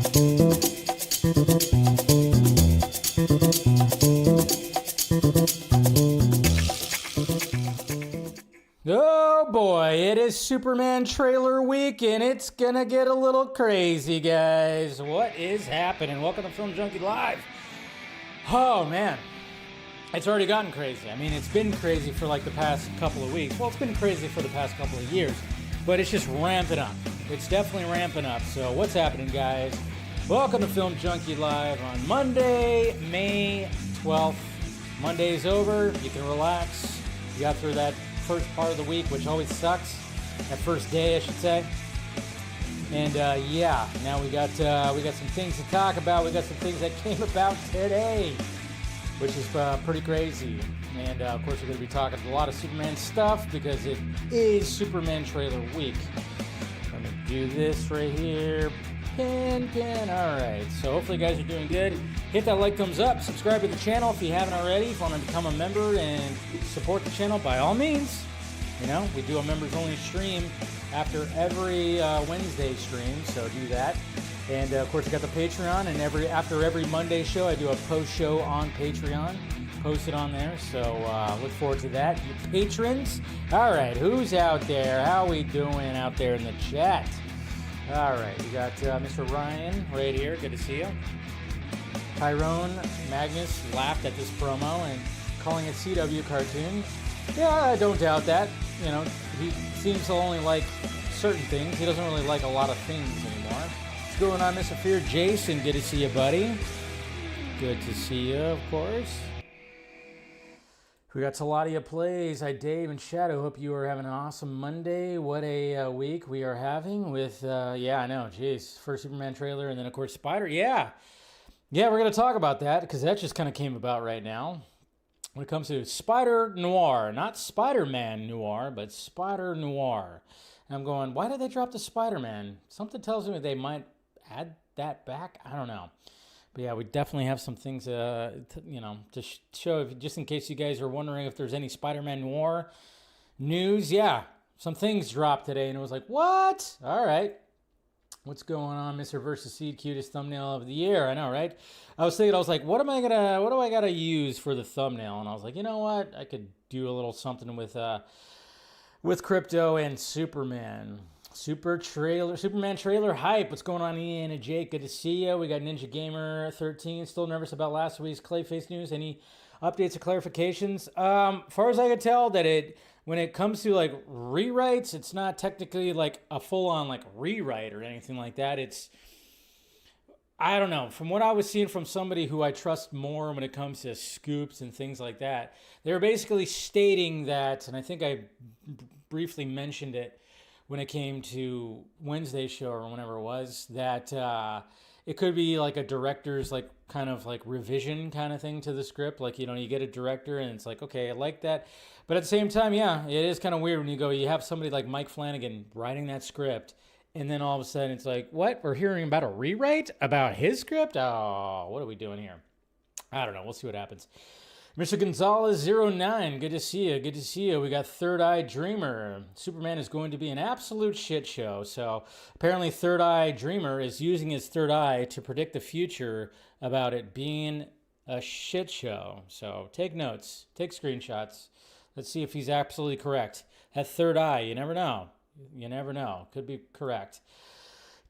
Oh boy, it is Superman trailer week and it's gonna get a little crazy, guys. What is happening? Welcome to Film Junkee Live. Oh man, it's already gotten crazy. I mean, it's been crazy for like the past couple of weeks. Well, it's been crazy for the past couple of years, but it's just ramping up. It's definitely ramping up. So what's happening, guys? Welcome to Film Junkee Live on Monday, May 12th. Monday's over. You can relax. You got through that first part of the week, which always sucks. That first day, I should say. And yeah, now we got some things to talk about. We got some things that came about today, which is pretty crazy. And of course, we're going to be talking a lot of Superman stuff because it is Superman trailer week. Let me do this right here. Pin. All right. So hopefully, you guys are doing good. Hit that like, thumbs up, subscribe to the channel if you haven't already. If you want to become a member and support the channel, by all means. You know, we do a members only stream after every Wednesday stream, so do that. And of course, I got the Patreon, and after every Monday show, I do a post show on Patreon, post it on there. So look forward to that, you patrons. All right, who's out there? How we doing out there in the chat? All right, we got Mr. Ryan right here. Good to see you. Tyrone Magnus laughed at this promo and calling it CW cartoon. Yeah, I don't doubt that. You know, he seems to only like certain things. He doesn't really like a lot of things anymore. What's going on, Mr. Fear? Jason, good to see you, buddy. Good to see you, of course. We got Taladia Plays. Hi, Dave and Shadow. Hope you are having an awesome Monday. What a week we are having with, yeah, I know, jeez. First Superman trailer, and then, of course, Spider. Yeah, we're going to talk about that because that just kind of came about right now. When it comes to Spider Noir, not Spider-Man Noir, but Spider Noir. And I'm going, why did they drop the Spider-Man? Something tells me they might add that back. I don't know. But yeah, we definitely have some things, to show, just in case you guys are wondering if there's any Spider-Man Noir news. Yeah, some things dropped today, and it was like, what? All right. What's going on, Mr. Versus Seed? Cutest thumbnail of the year. I know, right? I was like, what do I gotta use for the thumbnail? And I was like, you know what? I could do a little something with Krypto and Superman. Superman trailer hype. What's going on, Ian and Jake? Good to see you. We got Ninja Gamer 13. Still nervous about last week's Clayface news. Any updates or clarifications? Far as I could tell, when it comes to like rewrites, it's not technically like a full-on like rewrite or anything like that. It's, I don't know. From what I was seeing from somebody who I trust more when it comes to scoops and things like that, they were basically stating that, and I think I briefly mentioned it when it came to Wednesday's show or whenever it was, that it could be like a director's like kind of like revision kind of thing to the script. Like, you know, you get a director and it's like, okay, I like that. But at the same time, yeah, it is kind of weird when you have somebody like Mike Flanagan writing that script, and then all of a sudden it's like, what? We're hearing about a rewrite about his script? Oh, what are we doing here? I don't know. We'll see what happens. Mr. Gonzalez09, good to see you. Good to see you. We got Third Eye Dreamer. Superman is going to be an absolute shit show. So apparently Third Eye Dreamer is using his third eye to predict the future about it being a shit show. So take notes, take screenshots. Let's see if he's absolutely correct. That third eye, you never know. You never know. Could be correct.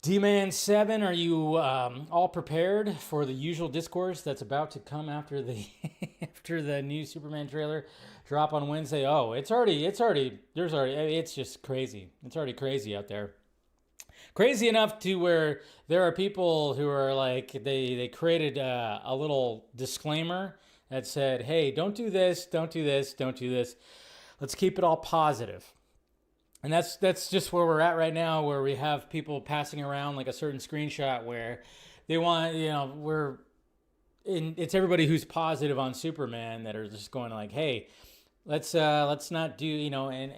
D-Man 7, are you all prepared for the usual discourse that's about to come after the after the new Superman trailer drop on Wednesday? Oh, it's just crazy. It's already crazy out there. Crazy enough to where there are people who are like, they created a little disclaimer that said, hey, don't do this, don't do this, don't do this. Let's keep it all positive. And that's just where we're at right now, where we have people passing around like a certain screenshot where they want, it's everybody who's positive on Superman that are just going like, hey, let's not do, I'm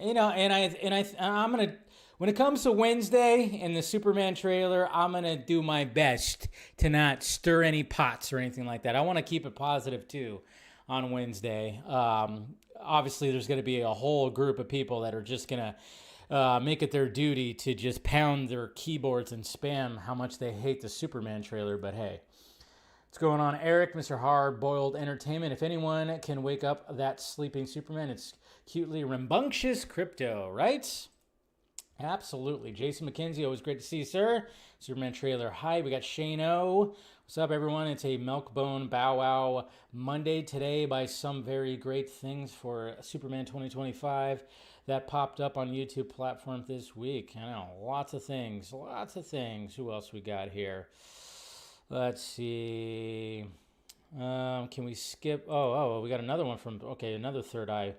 going to, when it comes to Wednesday and the Superman trailer, I'm going to do my best to not stir any pots or anything like that. I want to keep it positive too on Wednesday. Obviously there's going to be a whole group of people that are just going to make it their duty to just pound their keyboards and spam how much they hate the Superman trailer. But hey, what's going on, Eric, Mr. Hard-Boiled Entertainment? If anyone can wake up that sleeping Superman, it's cutely rambunctious Krypto, right? Absolutely. Jason McKenzie, always great to see you, sir. Superman trailer hype. We got Shane O. What's up, everyone? It's a Milkbone Bow Wow Monday today by some very great things for Superman 2025 that popped up on YouTube platform this week. I know, lots of things, lots of things. Who else we got here? Let's see. Can we skip? We got another one from, okay, another Third Eye.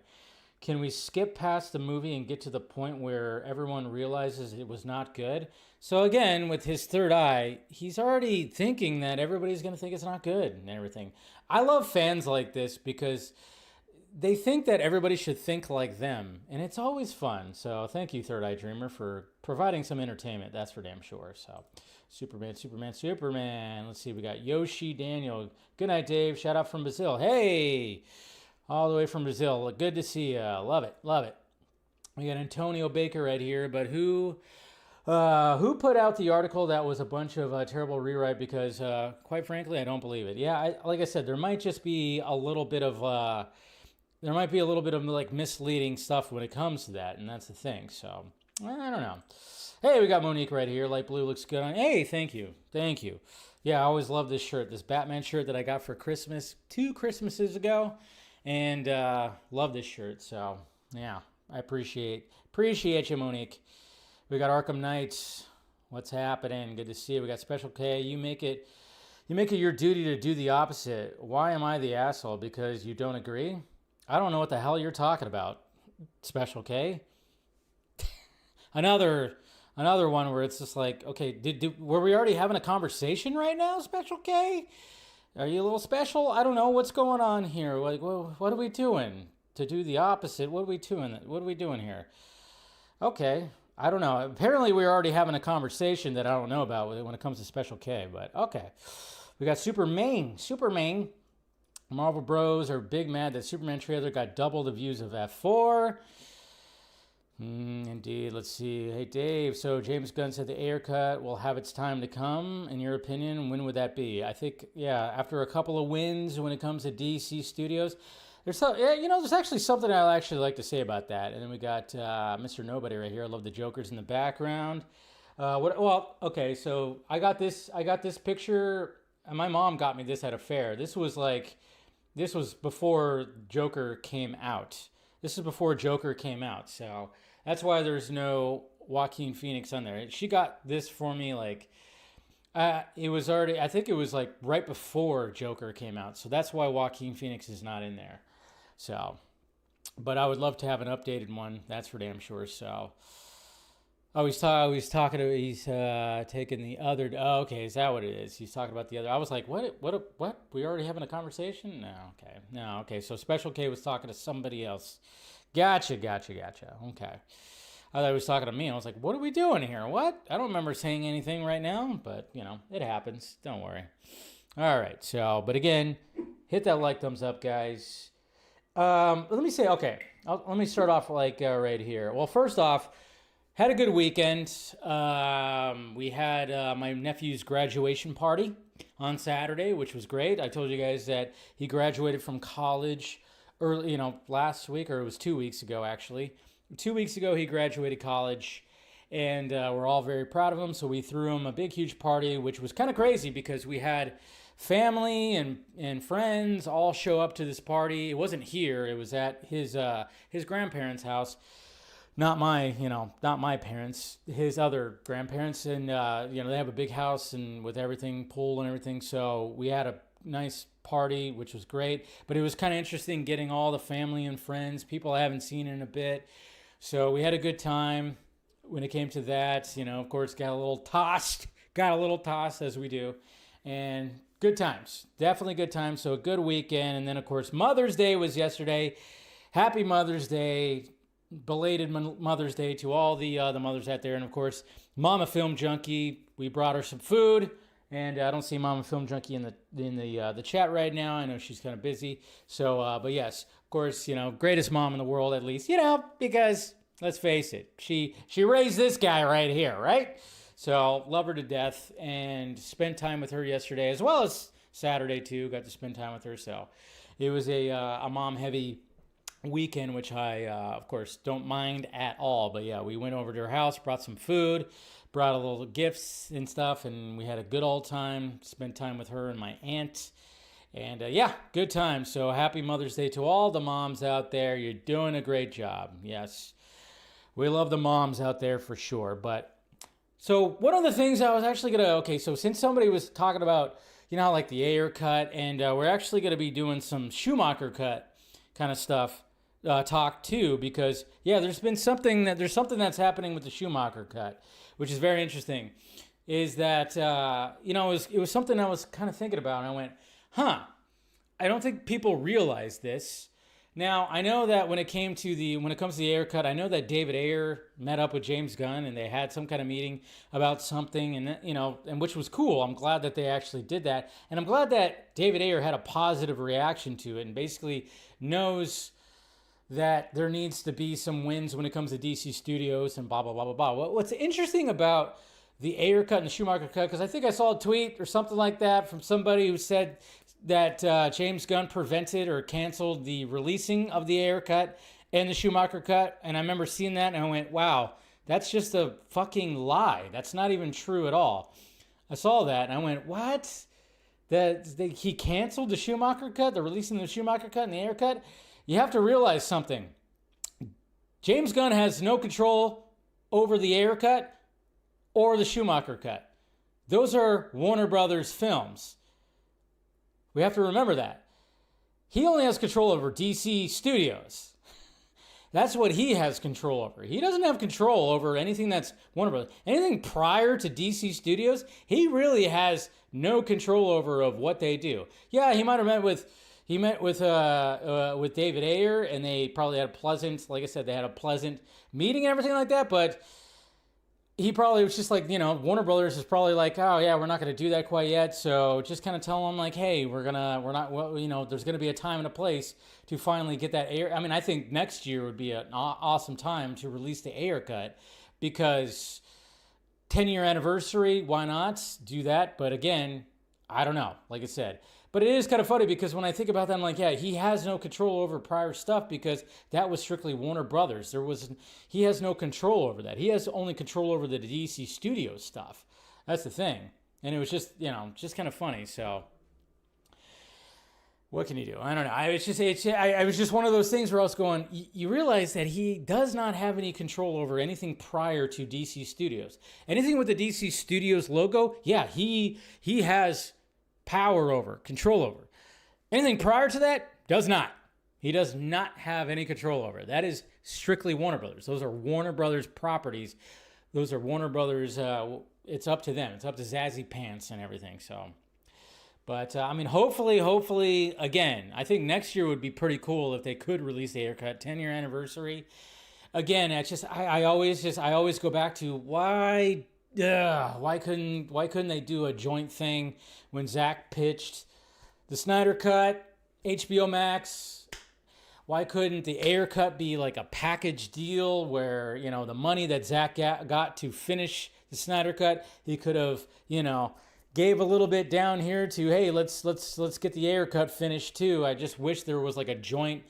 Can we skip past the movie and get to the point where everyone realizes it was not good? So again, with his third eye, he's already thinking that everybody's going to think it's not good and everything. I love fans like this because they think that everybody should think like them, and it's always fun. So thank you, Third Eye Dreamer, for providing some entertainment. That's for damn sure. So Superman, Superman, Superman. Let's see. We got Yoshi Daniel. Good night, Dave. Shout out from Brazil. Hey! All the way from Brazil. Good to see you. Love it. Love it. We got Antonio Baker right here, but who put out the article that was a bunch of terrible rewrite? Because quite frankly, I don't believe it. Yeah, like I said, there might just be a little bit of like misleading stuff when it comes to that, and that's the thing. So I don't know. Hey, we got Monique right here. Light blue looks good on. Hey, thank you. Thank you. Yeah, I always love this shirt, this Batman shirt that I got for Christmas 2 Christmases ago. And love this shirt, so yeah, I appreciate you, Monique. We got Arkham Knights. What's happening? Good to see you. We got Special K. You make it your duty to do the opposite. Why am I the asshole? Because you don't agree? I don't know what the hell you're talking about, Special K. Another one where it's just like, okay, were we already having a conversation right now, Special K? Are you a little special? I don't know what's going on here. Like, what are we doing to do the opposite? What are we doing? What are we doing here? Okay, I don't know. Apparently, we're already having a conversation that I don't know about when it comes to Special K. But okay, we got Superman. Marvel Bros are big mad that Superman trailer got double the views of F4. Indeed. Let's see. Hey, Dave. So James Gunn said the Ayer cut will have its time to come. In your opinion, when would that be? I think, yeah, after a couple of wins when it comes to DC Studios. There's actually something I actually like to say about that. And then we got Mr. Nobody right here. I love the Jokers in the background. Okay. So I got this picture. And my mom got me this at a fair. This was before Joker came out. This is before Joker came out, so that's why there's no Joaquin Phoenix on there. She got this for me it was already, I think it was like right before Joker came out, so that's why Joaquin Phoenix is not in there. So, but I would love to have an updated one, that's for damn sure. So, he's taking the other, okay, is that what it is? He's talking about the other, I was like, what? We already having a conversation? No, okay, so Special K was talking to somebody else. Gotcha, okay. I thought he was talking to me, I was like, what are we doing here? What? I don't remember saying anything right now, but, it happens, don't worry. All right, so, but again, hit that like, thumbs up, guys. Let me say, okay, let me start off right here. Well, first off, had a good weekend. We had my nephew's graduation party on Saturday, which was great. I told you guys that he graduated from college early, last week, or it was 2 weeks ago, actually. 2 weeks ago, he graduated college, and we're all very proud of him. So we threw him a big, huge party, which was kind of crazy because we had family and friends all show up to this party. It wasn't here. It was at his grandparents' house. Not my parents, his other grandparents. And, they have a big house and with everything, pool and everything. So we had a nice party, which was great. But it was kind of interesting getting all the family and friends, people I haven't seen in a bit. So we had a good time when it came to that. Of course, got a little tossed as we do. And good times, definitely good times. So a good weekend. And then, of course, Mother's Day was yesterday. Happy Mother's Day. Belated Mother's Day to all the mothers out there. And of course, Mama Film Junkie, we brought her some food, and I don't see Mama Film Junkie in the chat right now. I know she's kind of busy. So, but yes, of course, greatest mom in the world, at least, because let's face it, she raised this guy right here, right? So love her to death, and spent time with her yesterday as well as Saturday too. Got to spend time with her, so it was a mom-heavy weekend, which I, of course, don't mind at all. But yeah, we went over to her house, brought some food, brought a little gifts and stuff, and we had a good old time. Spent time with her and my aunt, and yeah, good time. So happy Mother's Day to all the moms out there. You're doing a great job. Yes, we love the moms out there for sure. But so one of the things I was actually gonna, so since somebody was talking about, like the Ayer cut, and we're actually gonna be doing some Schumacher cut kind of stuff, talk too, because yeah, there's something that's happening with the Schumacher cut, which is very interesting. Is that it was something I was kind of thinking about, and I went, I don't think people realize this. Now, I know that when it comes to the Ayer cut, I know that David Ayer met up with James Gunn, and they had some kind of meeting about something, and and which was cool. I'm glad that they actually did that, and I'm glad that David Ayer had a positive reaction to it, and basically knows that there needs to be some wins when it comes to DC Studios and blah blah blah blah blah. What's interesting about the Ayer cut and the Schumacher cut, because I think I saw a tweet or something like that from somebody who said that James Gunn prevented or canceled the releasing of the Ayer cut and the Schumacher cut. And I remember seeing that, and I went, wow, that's just a fucking lie. That's not even true at all. I saw that, and I went, what? He canceled the Schumacher cut, the releasing of the Schumacher cut and the Ayer cut? You have to realize something. James Gunn has no control over the Ayer cut or the Schumacher cut. Those are Warner Brothers films. We have to remember that. He only has control over DC Studios. That's what he has control over. He doesn't have control over anything that's Warner Brothers. Anything prior to DC Studios, he really has no control over of what they do. Yeah, he might have met with David Ayer, and they probably had a pleasant, like I said, they had a pleasant meeting and everything like that, but he probably was just like, Warner Brothers is probably like, oh yeah, we're not going to do that quite yet. So just kind of tell them like, hey, there's going to be a time and a place to finally get that Ayer. I mean, I think next year would be an awesome time to release the Ayer cut, because 10-year anniversary, why not do that? But again, I don't know, like I said. But it is kind of funny, because when I think about that, I'm like, yeah, he has no control over prior stuff, because that was strictly Warner Brothers. He has no control over that. He has only control over the DC Studios stuff. That's the thing. And it was just, just kind of funny. So what can you do? I don't know. I was just one of those things where I was going, you realize that he does not have any control over anything prior to DC Studios. Anything with the DC Studios logo, yeah, he has control over. Anything prior to that, does not. He does not have any control over. That is strictly Warner Brothers. Those are Warner Brothers properties. Those are Warner Brothers, it's up to them. It's up to Zazzy Pants and everything, so. But, hopefully, again, I think next year would be pretty cool if they could release the Ayer cut, 10-year anniversary. Again, it's just, I always go back to why couldn't they do a joint thing when Zack pitched the Snyder Cut, HBO Max? Why couldn't the Ayer cut be like a package deal where, the money that Zack got to finish the Snyder Cut, he could have, gave a little bit down here to, hey, let's get the Ayer cut finished too. I just wish there was like a joint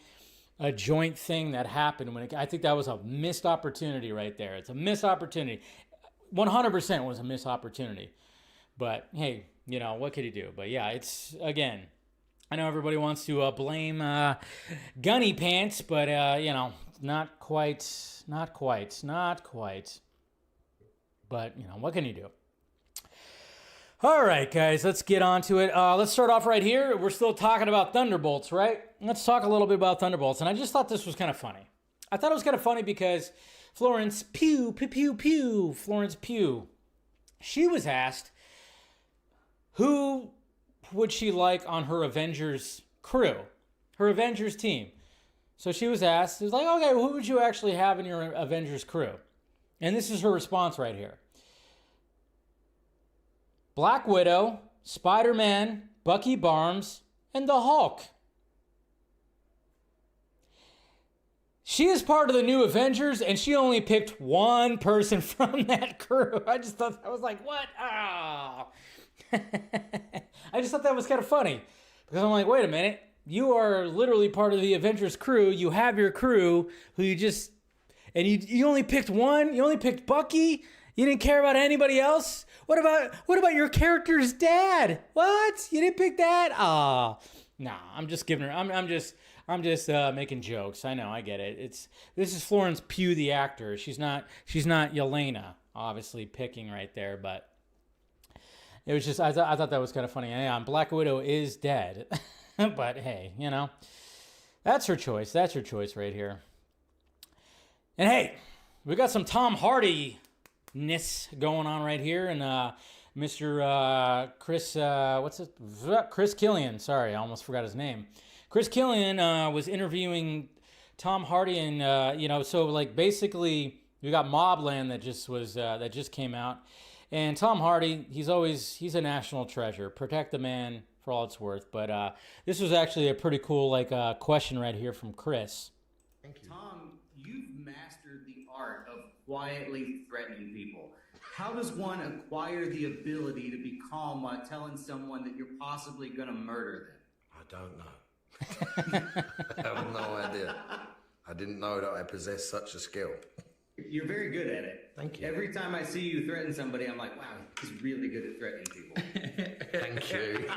thing that happened I think that was a missed opportunity right there. It's a missed opportunity. 100% was a missed opportunity. But hey, what could you do? But yeah, it's, again, I know everybody wants to blame Gunny Pants, but not quite. But what can you do? All right, guys, let's get on to it. Let's start off right here. We're still talking about Thunderbolts, right? Let's talk a little bit about Thunderbolts. And I just thought this was kind of funny. I thought it was kind of funny because Florence Florence Pugh, she was asked who would she like on her Avengers crew, her Avengers team. So she was asked, it was like, okay, who would you actually have in your Avengers crew? And this is her response right here. Black Widow, Spider-Man, Bucky Barnes, and the Hulk. She is part of the new Avengers, and she only picked one person from that crew. I just thought, I was like, what? Oh. I just thought that was kind of funny. Because I'm like, wait a minute. You are literally part of the Avengers crew. You have your crew who you just... And you only picked one? You only picked Bucky? You didn't care about anybody else? What about your character's dad? What? You didn't pick that? Ah, nah. I'm just giving her. I'm just making jokes. I know. I get it. This is Florence Pugh, the actor. She's not Yelena, obviously picking right there. But it was just I thought that was kind of funny. Yeah, Black Widow is dead, but hey, that's her choice. That's her choice right here. And hey, we got some Tom Hardy-ness going on right here, and Mr. Chris Killian. Sorry, I almost forgot his name. Chris Killian was interviewing Tom Hardy, and so like basically we got Mobland that just came out, and Tom Hardy, he's a national treasure. Protect the man for all it's worth. But this was actually a pretty cool question right here from Chris. Thank you. Tom, you've mastered the art of quietly threatening people. How does one acquire the ability to be calm while telling someone that you're possibly going to murder them? I don't know. I have no idea. I didn't know that I possessed such a skill. You're very good at it. Thank you. Every time I see you threaten somebody, I'm like, wow, he's really good at threatening people. Thank you.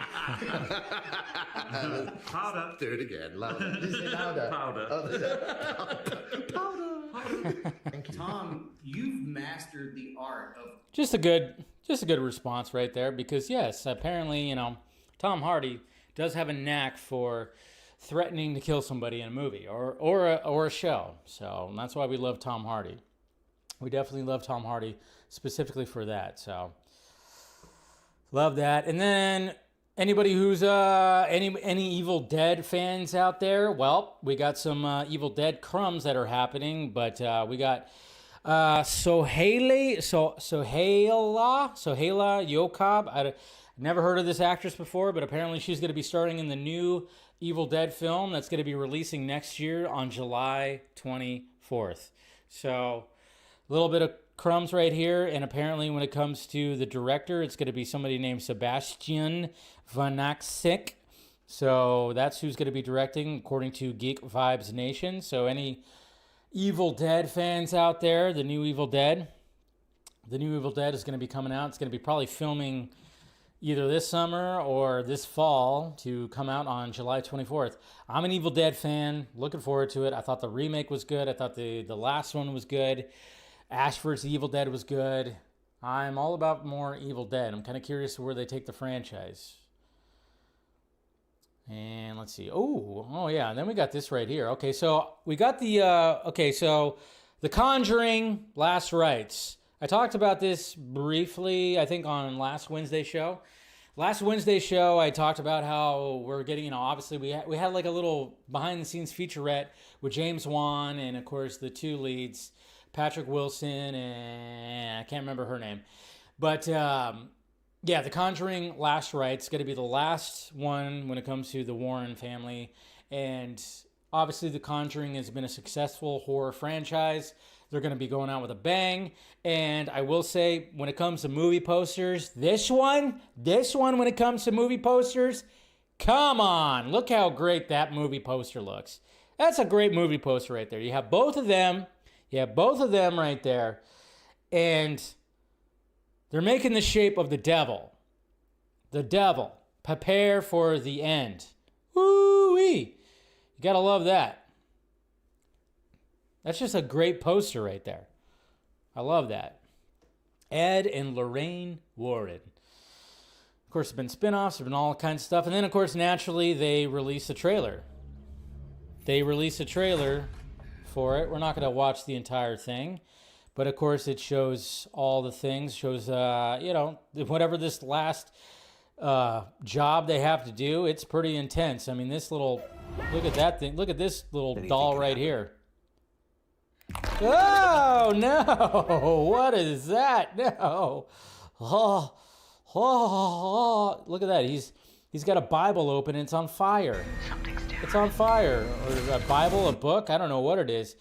Powder. Do it again. Louder. Is it louder? Powder. Powder. Thank you. Tom, you've mastered the art of... Just a good response right there, because yes, apparently, Tom Hardy does have a knack for threatening to kill somebody in a movie or a show. So that's why we love Tom Hardy. We definitely love Tom Hardy specifically for that. So love that. And then anybody who's any Evil Dead fans out there, well, we got some Evil Dead crumbs that are happening, but we got Sohaila Yokob. I never heard of this actress before, but apparently she's going to be starring in the new Evil Dead film that's going to be releasing next year on July 24th. So a little bit of crumbs right here, and apparently when it comes to the director, it's going to be somebody named Sebastian Vanaksik. So that's who's going to be directing, according to Geek Vibes Nation. So any Evil Dead fans out there, the new Evil Dead is going to be coming out. It's going to be probably filming either this summer or this fall to come out on July 24th. I'm an Evil Dead fan, looking forward to it. I thought the remake was good. I thought the last one was good. Ash vs. Evil Dead was good. I'm all about more Evil Dead. I'm kind of curious where they take the franchise. And let's see. Oh yeah. And then we got this right here. Okay, so we got the The Conjuring Last Rites. I talked about this briefly, I think, on last Wednesday's show. Last Wednesday's show, I talked about how we're getting, obviously we had like a little behind-the-scenes featurette with James Wan and, of course, the two leads, Patrick Wilson and I can't remember her name. But, The Conjuring Last Rites is going to be the last one when it comes to the Warren family. And obviously, The Conjuring has been a successful horror franchise. They're going to be going out with a bang. And I will say, when it comes to movie posters, this one, when it comes to movie posters, come on. Look how great that movie poster looks. That's a great movie poster right there. You have both of them. Right there. And they're making the shape of the devil. The devil. Prepare for the end. Woo-wee. You got to love that. That's just a great poster right there. I love that. Ed and Lorraine Warren. Of course, there's been spinoffs, there's been all kinds of stuff. And then, of course, naturally, they released a trailer. For it. We're not going to watch the entire thing. But, of course, it shows all the things. Shows, whatever this last job they have to do. It's pretty intense. I mean, look at that thing. Look at this little doll right here. Oh, no. What is that? No. Oh. Look at that. He's got a Bible open and it's on fire. It's on fire. Or a Bible, a book, I don't know what it is.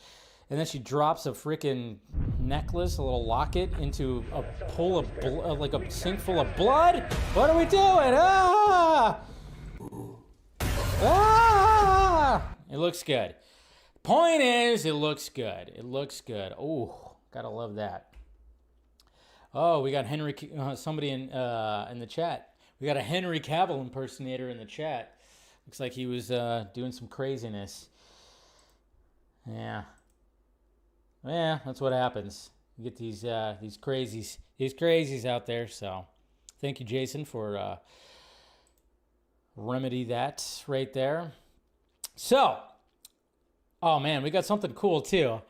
And then she drops a freaking necklace, a little locket, into a pool of, like a sink full of blood. What are we doing? Ah! Ah! It looks good. Point is, it looks good. It looks good. Oh, gotta love that. Oh, we got Henry, somebody in the chat. We got a Henry Cavill impersonator in the chat. Looks like he was doing some craziness. Yeah. Yeah, that's what happens. You get these crazies out there. So, thank you, Jason, for remedy that right there. So, oh man, we got something cool too.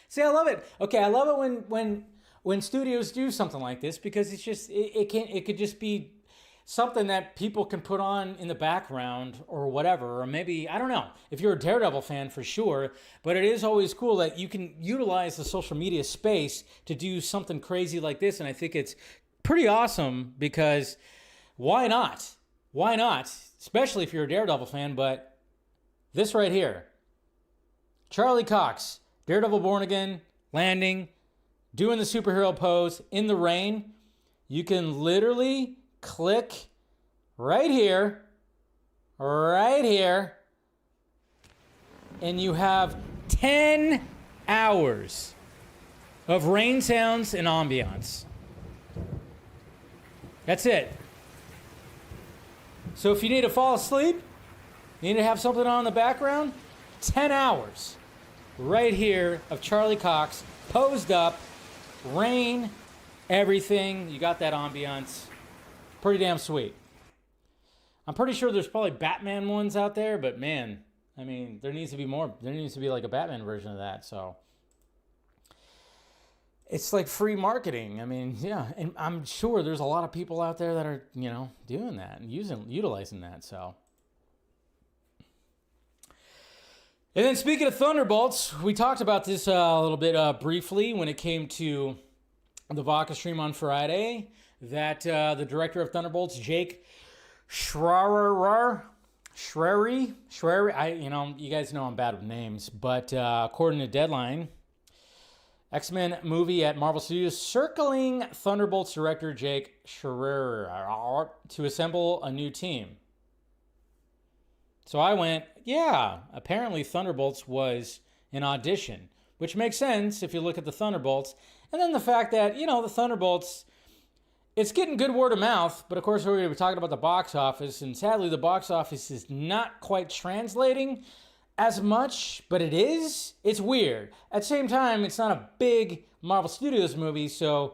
See, I love it. Okay, I love it when studios do something like this, because it's just it could just be something that people can put on in the background or whatever, or maybe, I don't know, if you're a Daredevil fan for sure, but it is always cool that you can utilize the social media space to do something crazy like this, and I think it's pretty awesome, because why not? Why not? Especially if you're a Daredevil fan, but this right here, Charlie Cox, Daredevil Born Again, landing, doing the superhero pose in the rain. You can literally click right here, and you have 10 hours of rain sounds and ambiance. That's it. So if you need to fall asleep, you need to have something on in the background, 10 hours right here of Charlie Cox posed up, rain, everything. You got that ambiance. Pretty damn sweet. I'm pretty sure there's probably Batman ones out there, but man, I mean, there needs to be more. There needs to be like a Batman version of that. So it's like free marketing. I mean, yeah, and I'm sure there's a lot of people out there that are, doing that and utilizing that. So. And then speaking of Thunderbolts, we talked about this a little bit briefly when it came to the Vodka stream on Friday, that the director of Thunderbolts, Jake Schreier, you guys know I'm bad with names, but according to Deadline, X-Men movie at Marvel Studios circling Thunderbolts director Jake Schreier to assemble a new team. So I went, yeah, apparently Thunderbolts was an audition, which makes sense if you look at the Thunderbolts. And then the fact that, the Thunderbolts, it's getting good word of mouth, but of course we're going to be talking about the box office, and sadly the box office is not quite translating as much, but it is. It's weird. At the same time, it's not a big Marvel Studios movie, so,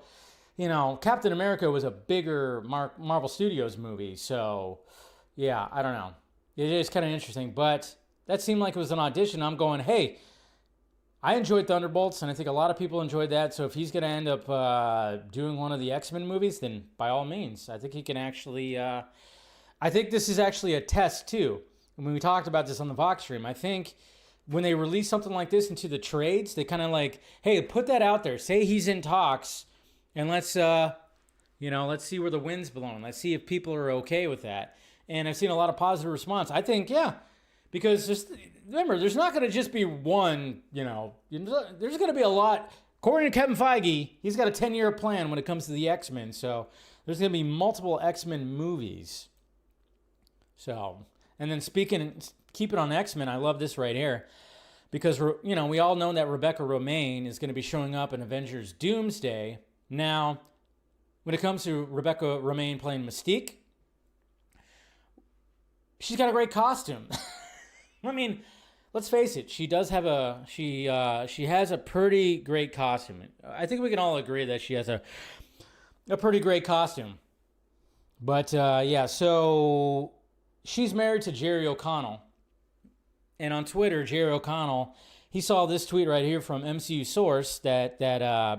Captain America was a bigger Marvel Studios movie, so, yeah, I don't know. It is kind of interesting, but that seemed like it was an audition. I'm going, hey, I enjoyed Thunderbolts, and I think a lot of people enjoyed that. So if he's going to end up doing one of the X-Men movies, then by all means, I think he can actually. I think this is actually a test too. And when we talked about this on the Vox stream, I think when they release something like this into the trades, they kind of like, hey, put that out there. Say he's in talks, and let's see where the wind's blowing. Let's see if people are okay with that. And I've seen a lot of positive response. I think, yeah. Because remember, there's not going to just be one, there's going to be a lot. According to Kevin Feige, he's got a 10-year plan when it comes to the X-Men. So there's going to be multiple X-Men movies. So, and then keep it on X-Men, I love this right here. Because, we all know that Rebecca Romijn is going to be showing up in Avengers Doomsday. Now, when it comes to Rebecca Romijn playing Mystique, she's got a great costume. I mean, let's face it. She does have she has a pretty great costume. I think we can all agree that she has a pretty great costume. But yeah, so she's married to Jerry O'Connell, and on Twitter, Jerry O'Connell, he saw this tweet right here from MCU Source that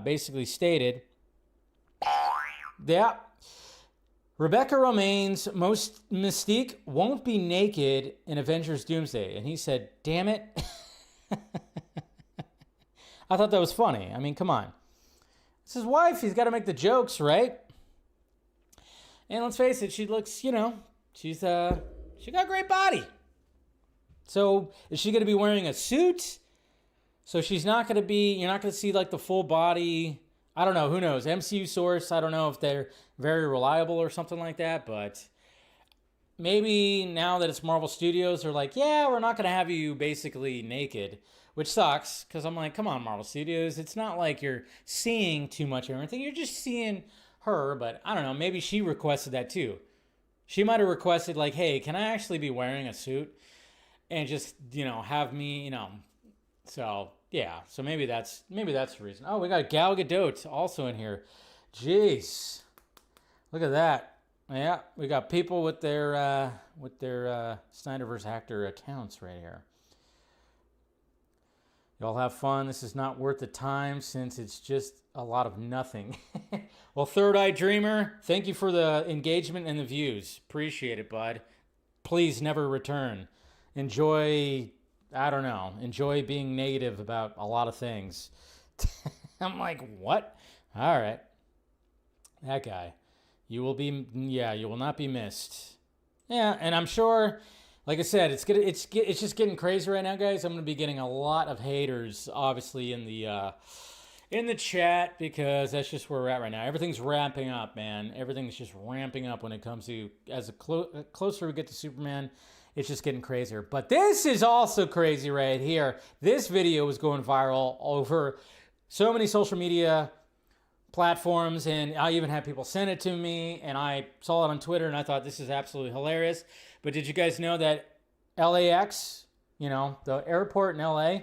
basically stated, yeah. Rebecca Romijn's most Mystique won't be naked in Avengers Doomsday. And he said, damn it. I thought that was funny. I mean, come on. It's his wife. He's got to make the jokes, right? And let's face it, she looks, She got a great body. So is she going to be wearing a suit? So she's not going to be, you're not going to see like the full body. I don't know. Who knows? MCU source. I don't know if they're very reliable or something like that, but maybe now that it's Marvel Studios, they're like, yeah, we're not going to have you basically naked, which sucks because I'm like, come on, Marvel Studios. It's not like you're seeing too much of everything. You're just seeing her, but I don't know. Maybe she requested that too. She might have requested like, hey, can I actually be wearing a suit and just, have me, So, yeah. So maybe that's the reason. Oh, we got Gal Gadot also in here. Jeez. Look at that. Yeah, we got people with their Snyderverse actor accounts right here. Y'all have fun. This is not worth the time since it's just a lot of nothing. Well, Third Eye Dreamer, thank you for the engagement and the views. Appreciate it, bud. Please never return. Enjoy being negative about a lot of things. I'm like, what? All right. That guy. You will not be missed. Yeah, and I'm sure, like I said, it's just getting crazy right now, guys. I'm going to be getting a lot of haters, obviously, in the chat, because that's just where we're at right now. Everything's ramping up, man. Everything's just ramping up when it comes to, closer we get to Superman, it's just getting crazier. But this is also crazy right here. This video was going viral over so many social media platforms, and I even had people send it to me, and I saw it on Twitter, and I thought this is absolutely hilarious. But did you guys know that LAX, the airport in LA,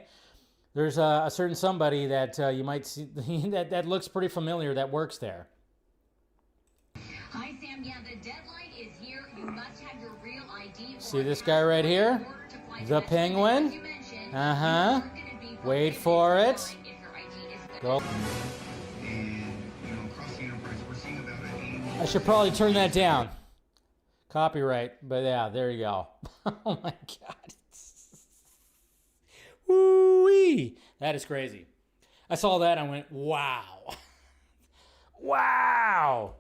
there's a certain somebody that you might see that looks pretty familiar that works there. Hi, Sam. Yeah, the deadline is here. You must have your real ID. See this guy right here? The Penguin? Uh-huh. Wait for it. Go. I should probably turn that down. Copyright. But yeah, there you go. Oh my God. Woo-wee. That is crazy. I saw that and I went, wow. Wow.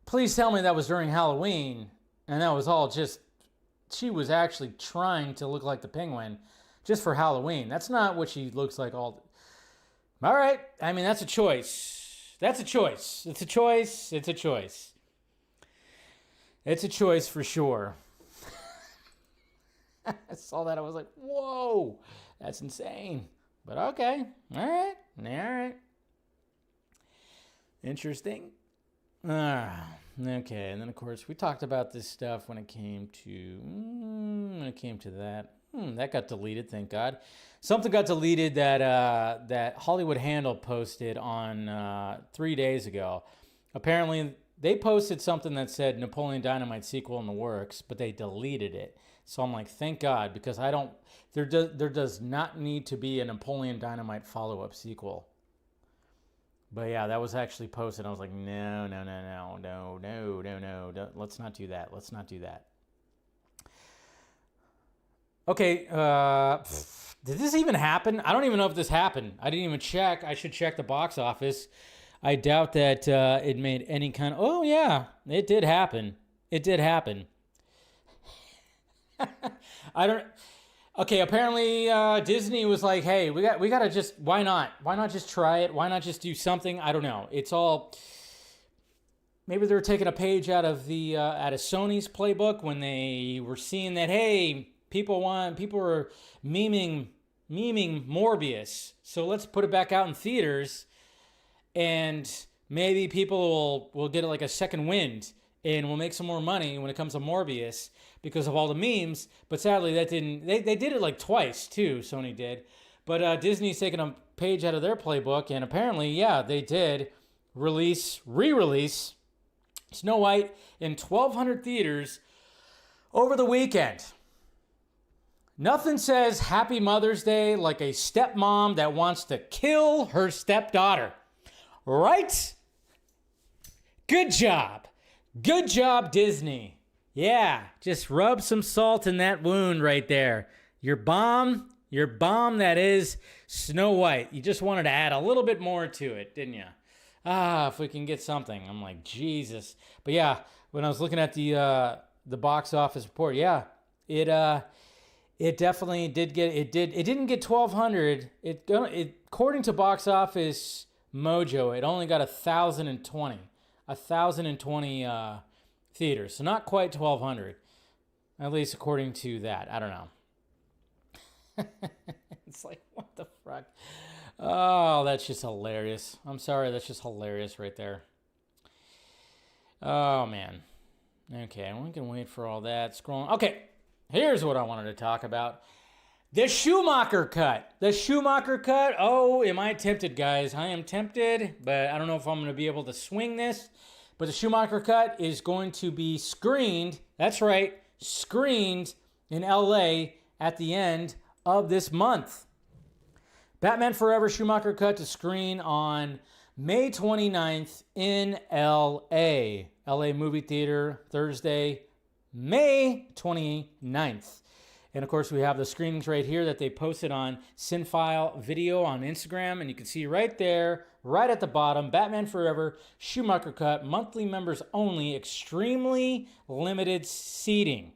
Please tell me that was during Halloween and that was all just, she was actually trying to look like the Penguin just for Halloween. That's not what she looks like all right. I mean, that's a choice. That's a choice. It's a choice. It's a choice. It's a choice for sure. I saw that. I was like, whoa, that's insane. But okay. All right. All right. Interesting. Okay. And then, of course, we talked about this stuff when it came to that. That got deleted, thank God. Something got deleted that Hollywood Handle posted on 3 days ago. Apparently, they posted something that said Napoleon Dynamite sequel in the works, but they deleted it. So I'm like, thank God, because there does not need to be a Napoleon Dynamite follow-up sequel. But yeah, that was actually posted. I was like, no. Let's not do that. Let's not do that. Okay, did this even happen? I don't even know if this happened. I didn't even check. I should check the box office. I doubt that it made any kind of... Oh, yeah, it did happen. It did happen. I don't... Okay, apparently Disney was like, hey, we got to just... Why not? Why not just try it? Why not just do something? I don't know. It's all... Maybe they were taking a page out of Sony's playbook when they were seeing that, hey... People are memeing Morbius, so let's put it back out in theaters, and maybe people will get like a second wind, and we'll make some more money when it comes to Morbius because of all the memes. But sadly, that didn't. They did it like twice too. Sony did, but Disney's taking a page out of their playbook, and apparently, yeah, they did re-release Snow White in 1,200 theaters over the weekend. Nothing says Happy Mother's Day like a stepmom that wants to kill her stepdaughter. Right? Good job. Good job, Disney. Yeah, just rub some salt in that wound right there. Your bomb that is Snow White. You just wanted to add a little bit more to it, didn't you? If we can get something. I'm like, Jesus. But yeah, when I was looking at the the box office report. Yeah, it definitely did get it didn't get 1,200. It according to Box Office Mojo, it only got 1,020 theaters, so not quite 1,200, at least according to that. I don't know. It's like, what the fuck? Oh, that's just hilarious. I'm sorry, that's just hilarious right there. Oh, man. Okay, we can wait for all that. Scrolling. Okay, here's what I wanted to talk about. The Schumacher Cut. The Schumacher Cut. Oh, am I tempted, guys? I am tempted, but I don't know if I'm going to be able to swing this. But the Schumacher Cut is going to be screened. That's right, screened in LA at the end of this month. Batman Forever Schumacher Cut to screen on May 29th in LA. LA Movie Theater, Thursday, May 29th. And of course, we have the screenings right here that they posted on Cinefile Video on Instagram. And you can see right there, right at the bottom, Batman Forever Schumacher Cut, monthly members only, extremely limited seating.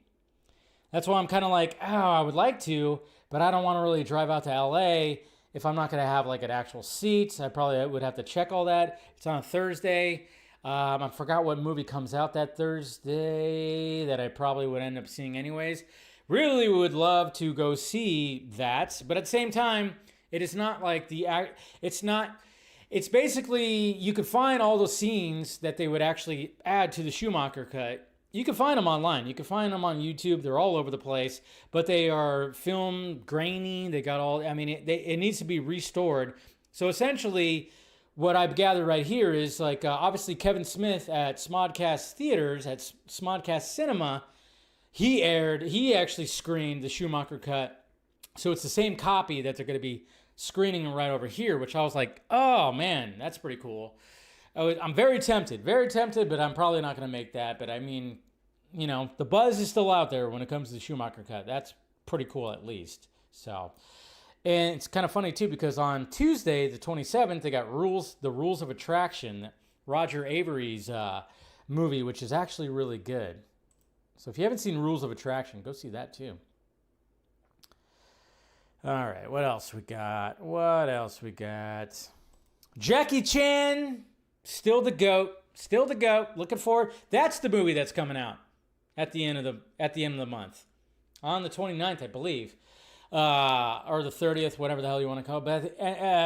That's why I'm kind of like, oh, I would like to, but I don't want to really drive out to LA if I'm not going to have like an actual seat. I probably would have to check all that. It's on a Thursday. I forgot what movie comes out that Thursday that I probably would end up seeing anyways. Really would love to go see that, but at the same time, it is not like it's basically, you could find all those scenes that they would actually add to the Schumacher Cut. You can find them online. You can find them on YouTube. They're all over the place, but they are filmed grainy. They got all, I mean, it needs to be restored. So essentially, what I've gathered right here is like, obviously Kevin Smith at Smodcast Theaters, at Smodcast Cinema, he actually screened the Schumacher Cut. So it's the same copy that they're going to be screening right over here, which I was like, oh man, that's pretty cool. I'm very tempted, but I'm probably not going to make that. But I mean, you know, the buzz is still out there when it comes to the Schumacher Cut. That's pretty cool at least. So, and it's kind of funny too, because on Tuesday, the 27th, they got The Rules of Attraction, Roger Avery's movie, which is actually really good. So if you haven't seen Rules of Attraction, go see that too. All right, what else we got? Jackie Chan, still the GOAT. Looking forward. That's the movie that's coming out at the end of the month, on the 29th, I believe, or the 30th, whatever the hell you want to call it. But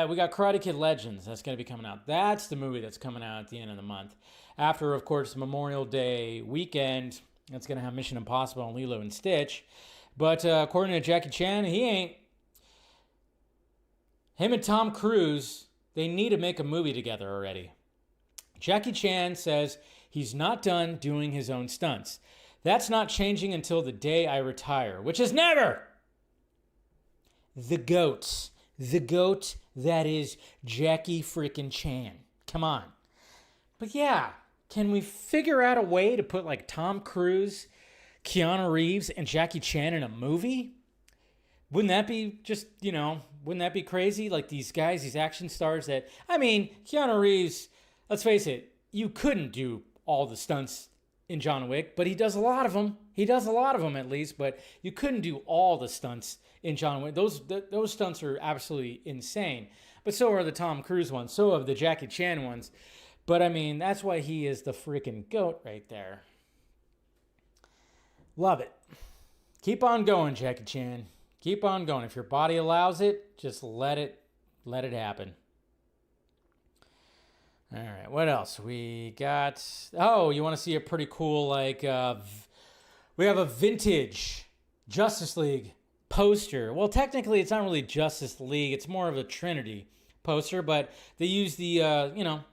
we got Karate Kid Legends that's going to be coming out. That's the movie that's coming out at the end of the month. After, of course, Memorial Day weekend, that's going to have Mission Impossible and Lilo and Stitch. But according to Jackie Chan, him and Tom Cruise, they need to make a movie together already. Jackie Chan says he's not done doing his own stunts. That's not changing until the day I retire, which is never. The GOAT that is Jackie freaking Chan. Come on. But yeah, can we figure out a way to put like Tom Cruise, Keanu Reeves, and Jackie Chan in a movie? Wouldn't that be just, wouldn't that be crazy? Like these guys, these action stars that, I mean, Keanu Reeves, let's face it, you couldn't do all the stunts in John Wick, but he does a lot of them. He does a lot of them at least, but you couldn't do all the stunts in John Wick. Those stunts are absolutely insane. But so are the Tom Cruise ones. So are the Jackie Chan ones. But I mean, that's why he is the freaking GOAT right there. Love it. Keep on going, Jackie Chan. Keep on going. If your body allows it, just let it happen. All right, what else? We got, you want to see a pretty cool, we have a vintage Justice League poster. Well, technically, it's not really Justice League. It's more of a Trinity poster, but they use the,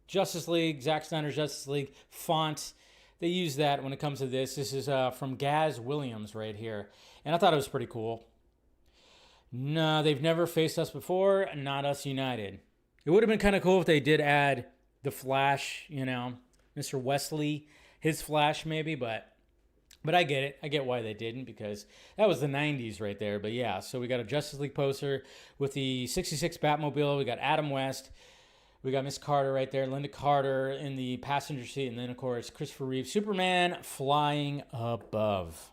Justice League, Zack Snyder's Justice League font. They use that when it comes to this. This is from Gaz Williams right here. And I thought it was pretty cool. No, they've never faced us before, not us united. It would have been kind of cool if they did add the Flash, Mr. Wesley, his Flash maybe, but I get it. I get why they didn't, because that was the 90s right there. But yeah, so we got a Justice League poster with the 66 Batmobile. We got Adam West. We got Miss Carter right there, Linda Carter in the passenger seat, and then, of course, Christopher Reeve, Superman flying above.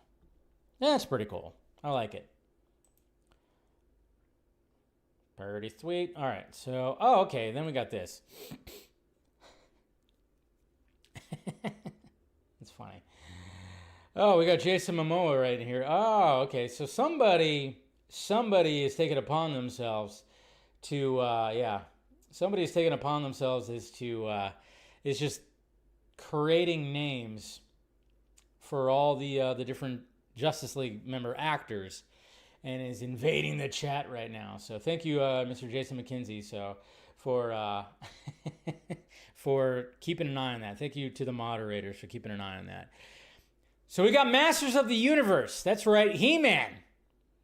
Yeah, that's pretty cool. I like it. Pretty sweet. All right, so, oh, okay, then we got this. It's funny. Oh, we got Jason Momoa right here. Oh, okay, so somebody is taking upon themselves to, somebody is taking upon themselves is just creating names for all the different Justice League member actors, and is invading the chat right now. So thank you, Mr. Jason McKenzie, for keeping an eye on that. Thank you to the moderators for keeping an eye on that. So we got Masters of the Universe. That's right, He-Man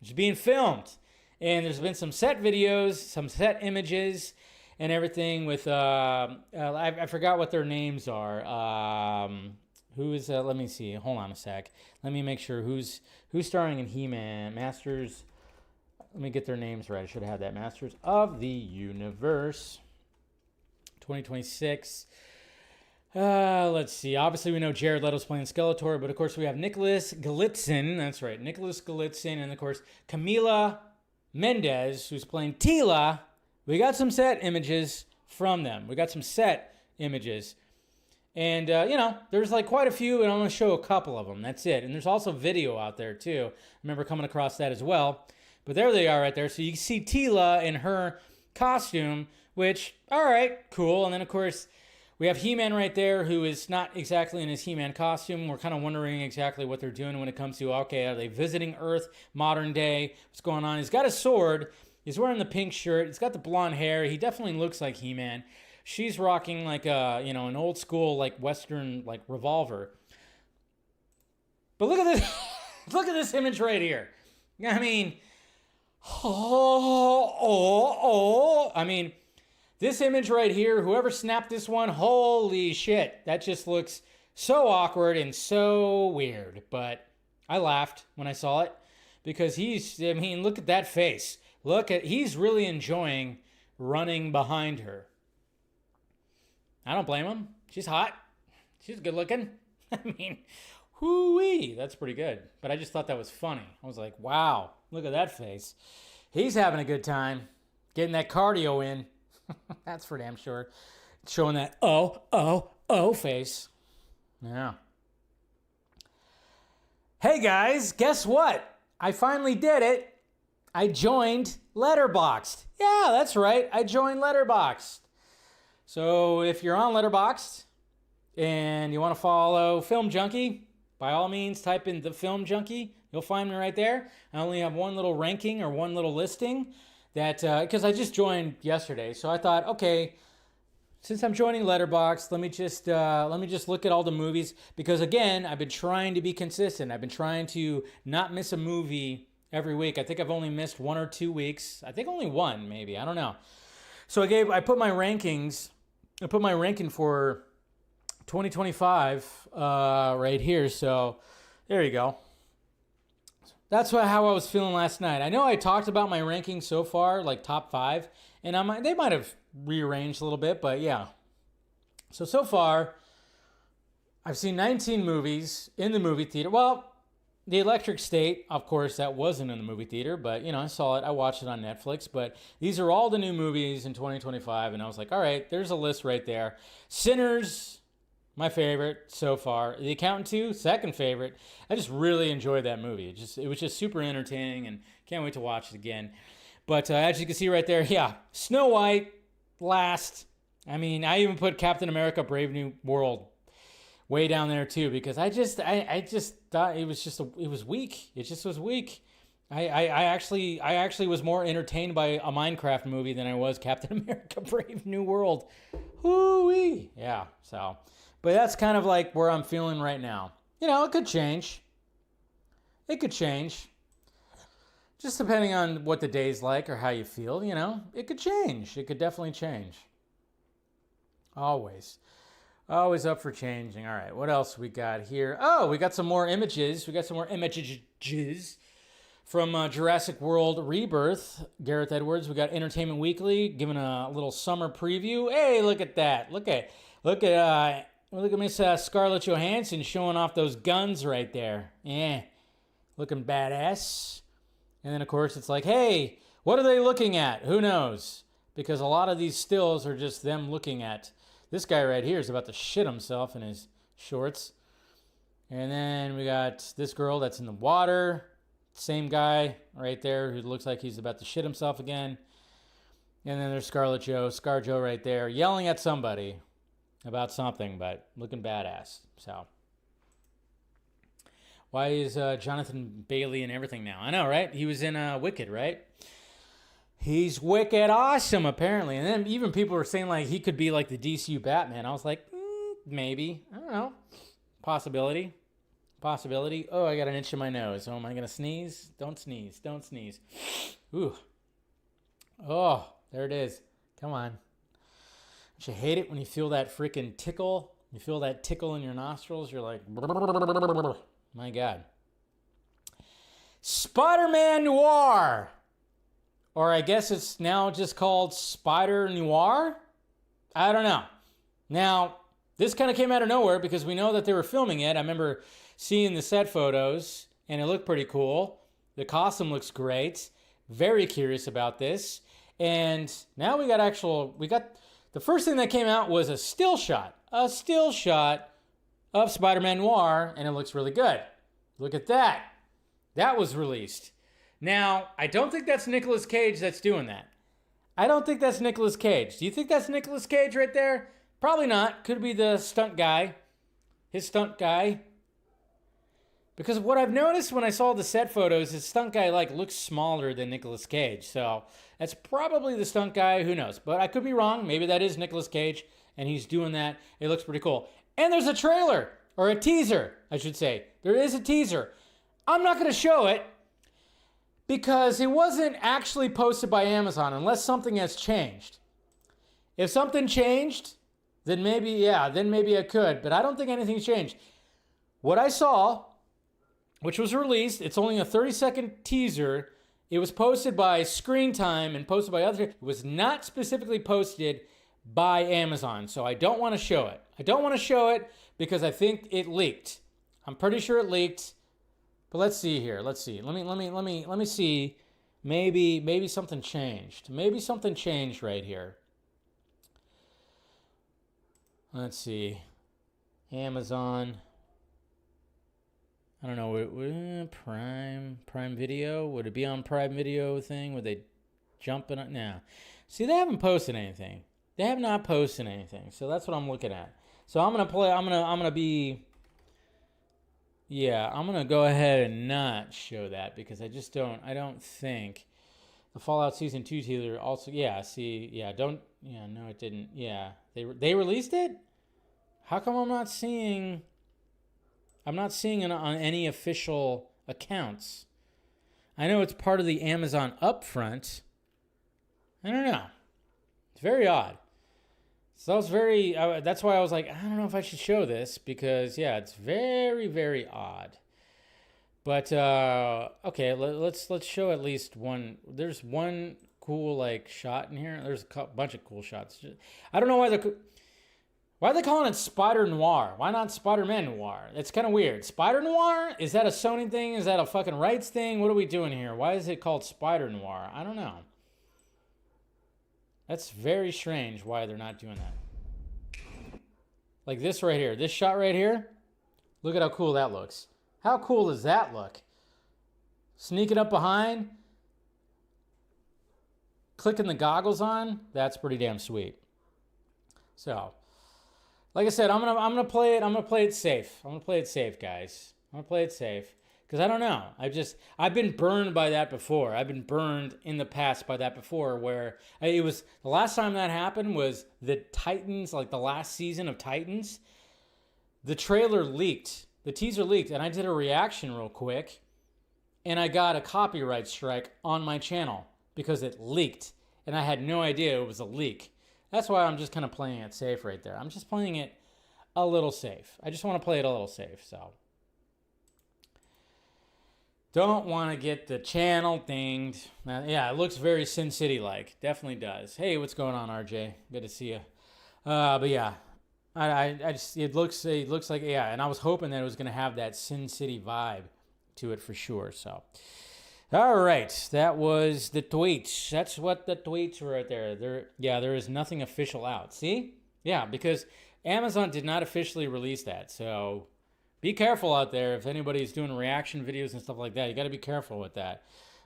is being filmed. And there's been some set videos, some set images, and everything with, I forgot what their names are. Who is, let me see, hold on a sec. Let me make sure who's starring in He-Man. Masters, let me get their names right. I should have had that. Masters of the Universe 2026. Let's see. Obviously, we know Jared Leto's playing Skeletor, but of course we have Nicholas Galitzin. That's right, Nicholas Galitzin, and of course Camila Mendez, who's playing Tila. We got some set images from them. We got some set images. And, there's like quite a few, and I'm going to show a couple of them. That's it. And there's also video out there, too. I remember coming across that as well. But there they are right there. So you can see Tila in her costume, which, all right, cool. And then, of course, we have He-Man right there, who is not exactly in his He-Man costume. We're kind of wondering exactly what they're doing when it comes to, okay, are they visiting Earth, modern day? What's going on? He's got a sword. He's wearing the pink shirt. He's got the blonde hair. He definitely looks like He-Man. She's rocking like an old school, like Western, like revolver. But look at this. Look at this image right here. I mean, I mean, this image right here, whoever snapped this one, holy shit. That just looks so awkward and so weird. But I laughed when I saw it because look at that face. He's really enjoying running behind her. I don't blame him. She's hot. She's good looking. I mean, whoo-wee. That's pretty good. But I just thought that was funny. I was like, wow, look at that face. He's having a good time getting that cardio in. That's for damn sure. Showing that face. Yeah. Hey guys, guess what? I finally did it. I joined Letterboxd. Yeah, that's right. I joined Letterboxd. So if you're on Letterboxd and you want to follow Film Junkee, by all means, type in the Film Junkee. You'll find me right there. I only have one little ranking or one little listing that because I just joined yesterday. So I thought, okay, since I'm joining Letterboxd, let me just look at all the movies because again, I've been trying to be consistent. I've been trying to not miss a movie every week. I think I've only missed 1 or 2 weeks. I think only one, maybe. I don't know. So I put my rankings. I put my ranking for 2025 right here. So there you go. That's how I was feeling last night. I know I talked about my rankings so far, like top 5, and they might have rearranged a little bit, but yeah. So far, I've seen 19 movies in the movie theater. Well, The Electric State, of course, that wasn't in the movie theater, but, I saw it. I watched it on Netflix, but these are all the new movies in 2025, and I was like, all right, there's a list right there. Sinners, my favorite so far. The Accountant 2, second favorite. I just really enjoyed that movie. It was just super entertaining, and can't wait to watch it again. But as you can see right there, yeah, Snow White, last. I mean, I even put Captain America Brave New World way down there too because I just thought it was weak. It just was weak. I actually was more entertained by a Minecraft movie than I was Captain America Brave New World. Hoo-wee. Yeah, so. But that's kind of like where I'm feeling right now. It could change. It could change. Just depending on what the day's like or how you feel, it could change. It could definitely change. Always up for changing. All right, what else we got here? Oh, we got some more images. We got some more images From Jurassic World Rebirth, Gareth Edwards. We got Entertainment Weekly giving a little summer preview. Hey, look at that! Look at Miss Scarlett Johansson showing off those guns right there. Yeah, looking badass. And then of course it's like, hey, what are they looking at? Who knows? Because a lot of these stills are just them looking at. This guy right here is about to shit himself in his shorts. And then we got this girl that's in the water. Same guy right there who looks like he's about to shit himself again. And then there's Scar Joe right there, yelling at somebody about something, but looking badass. So, why is Jonathan Bailey in everything now? I know, right? He was in Wicked, right? He's wicked awesome, apparently. And then even people were saying like he could be like the DCU Batman. I was like, maybe. I don't know. Possibility. Oh, I got an itch in my nose. Oh, am I going to sneeze? Don't sneeze. Don't sneeze. Ooh. Oh, there it is. Come on. Don't you hate it when you feel that freaking tickle? You feel that tickle in your nostrils? You're like, my God. Spider-Man Noir. Or I guess it's now just called Spider Noir? I don't know. Now, this kind of came out of nowhere because we know that they were filming it. I remember seeing the set photos, and it looked pretty cool. The costume looks great. Very curious about this. And now we got the first thing that came out was a still shot of Spider-Man Noir, and it looks really good. Look at that. That was released. Now, I don't think that's Nicolas Cage that's doing that. I don't think that's Nicolas Cage. Do you think that's Nicolas Cage right there? Probably not. Could be the stunt guy. His stunt guy. Because what I've noticed when I saw the set photos, his stunt guy looks smaller than Nicolas Cage. So that's probably the stunt guy. Who knows? But I could be wrong. Maybe that is Nicolas Cage and he's doing that. It looks pretty cool. And there's a trailer, or a teaser, I should say. There is a teaser. I'm not going to show it because it wasn't actually posted by Amazon unless something has changed. If something changed, then maybe I could. But I don't think anything's changed. What I saw, which was released, it's only a 30-second teaser. It was posted by Screen Time and posted by others. It was not specifically posted by Amazon, so I don't want to show it. I don't want to show it because I think it leaked. I'm pretty sure it leaked. But let's see here. Let's see. Let me see. Maybe something changed. Maybe something changed right here. Let's see. Amazon. I don't know. Prime Video. Would it be on Prime Video thing? Would they jump in it? No. See, they haven't posted anything. They have not posted anything. So that's what I'm looking at. So I'm gonna go ahead and not show that because I don't think the Fallout Season 2 teaser also, no, it didn't. Yeah, they released it? How come I'm not seeing it on any official accounts? I know it's part of the Amazon upfront. I don't know. It's very odd. So that's why I was like, I don't know if I should show this because, yeah, it's very, very odd. But, okay, let's show at least one. There's one cool, shot in here. There's a bunch of cool shots. I don't know why are they calling it Spider Noir? Why not Spider-Man Noir? It's kind of weird. Spider Noir? Is that a Sony thing? Is that a fucking Rites thing? What are we doing here? Why is it called Spider Noir? I don't know. That's very strange why they're not doing that. Like this right here. This shot right here. Look at how cool that looks. How cool does that look? Sneaking up behind. Clicking the goggles on. That's pretty damn sweet. So, like I said, I'm gonna play it. I'm gonna play it safe. I'm gonna play it safe, guys. I'm gonna play it safe. Because I don't know. I've been burned by that before. I've been burned in the past by that before where it was, the last time that happened was the Titans, the last season of Titans. The trailer leaked. The teaser leaked. And I did a reaction real quick. And I got a copyright strike on my channel because it leaked. And I had no idea it was a leak. That's why I'm just kind of playing it safe right there. I'm just playing it a little safe. I just want to play it a little safe, so. Don't want to get the channel dinged. Yeah, it looks very Sin City-like. Definitely does. Hey, what's going on, RJ? Good to see you. But yeah, I just it looks like, yeah, and I was hoping that it was going to have that Sin City vibe to it for sure. So, all right, that was the tweets. That's what the tweets were right there. There is nothing official out. See? Yeah, because Amazon did not officially release that. So be careful out there if anybody's doing reaction videos and stuff like that. You got to be careful with that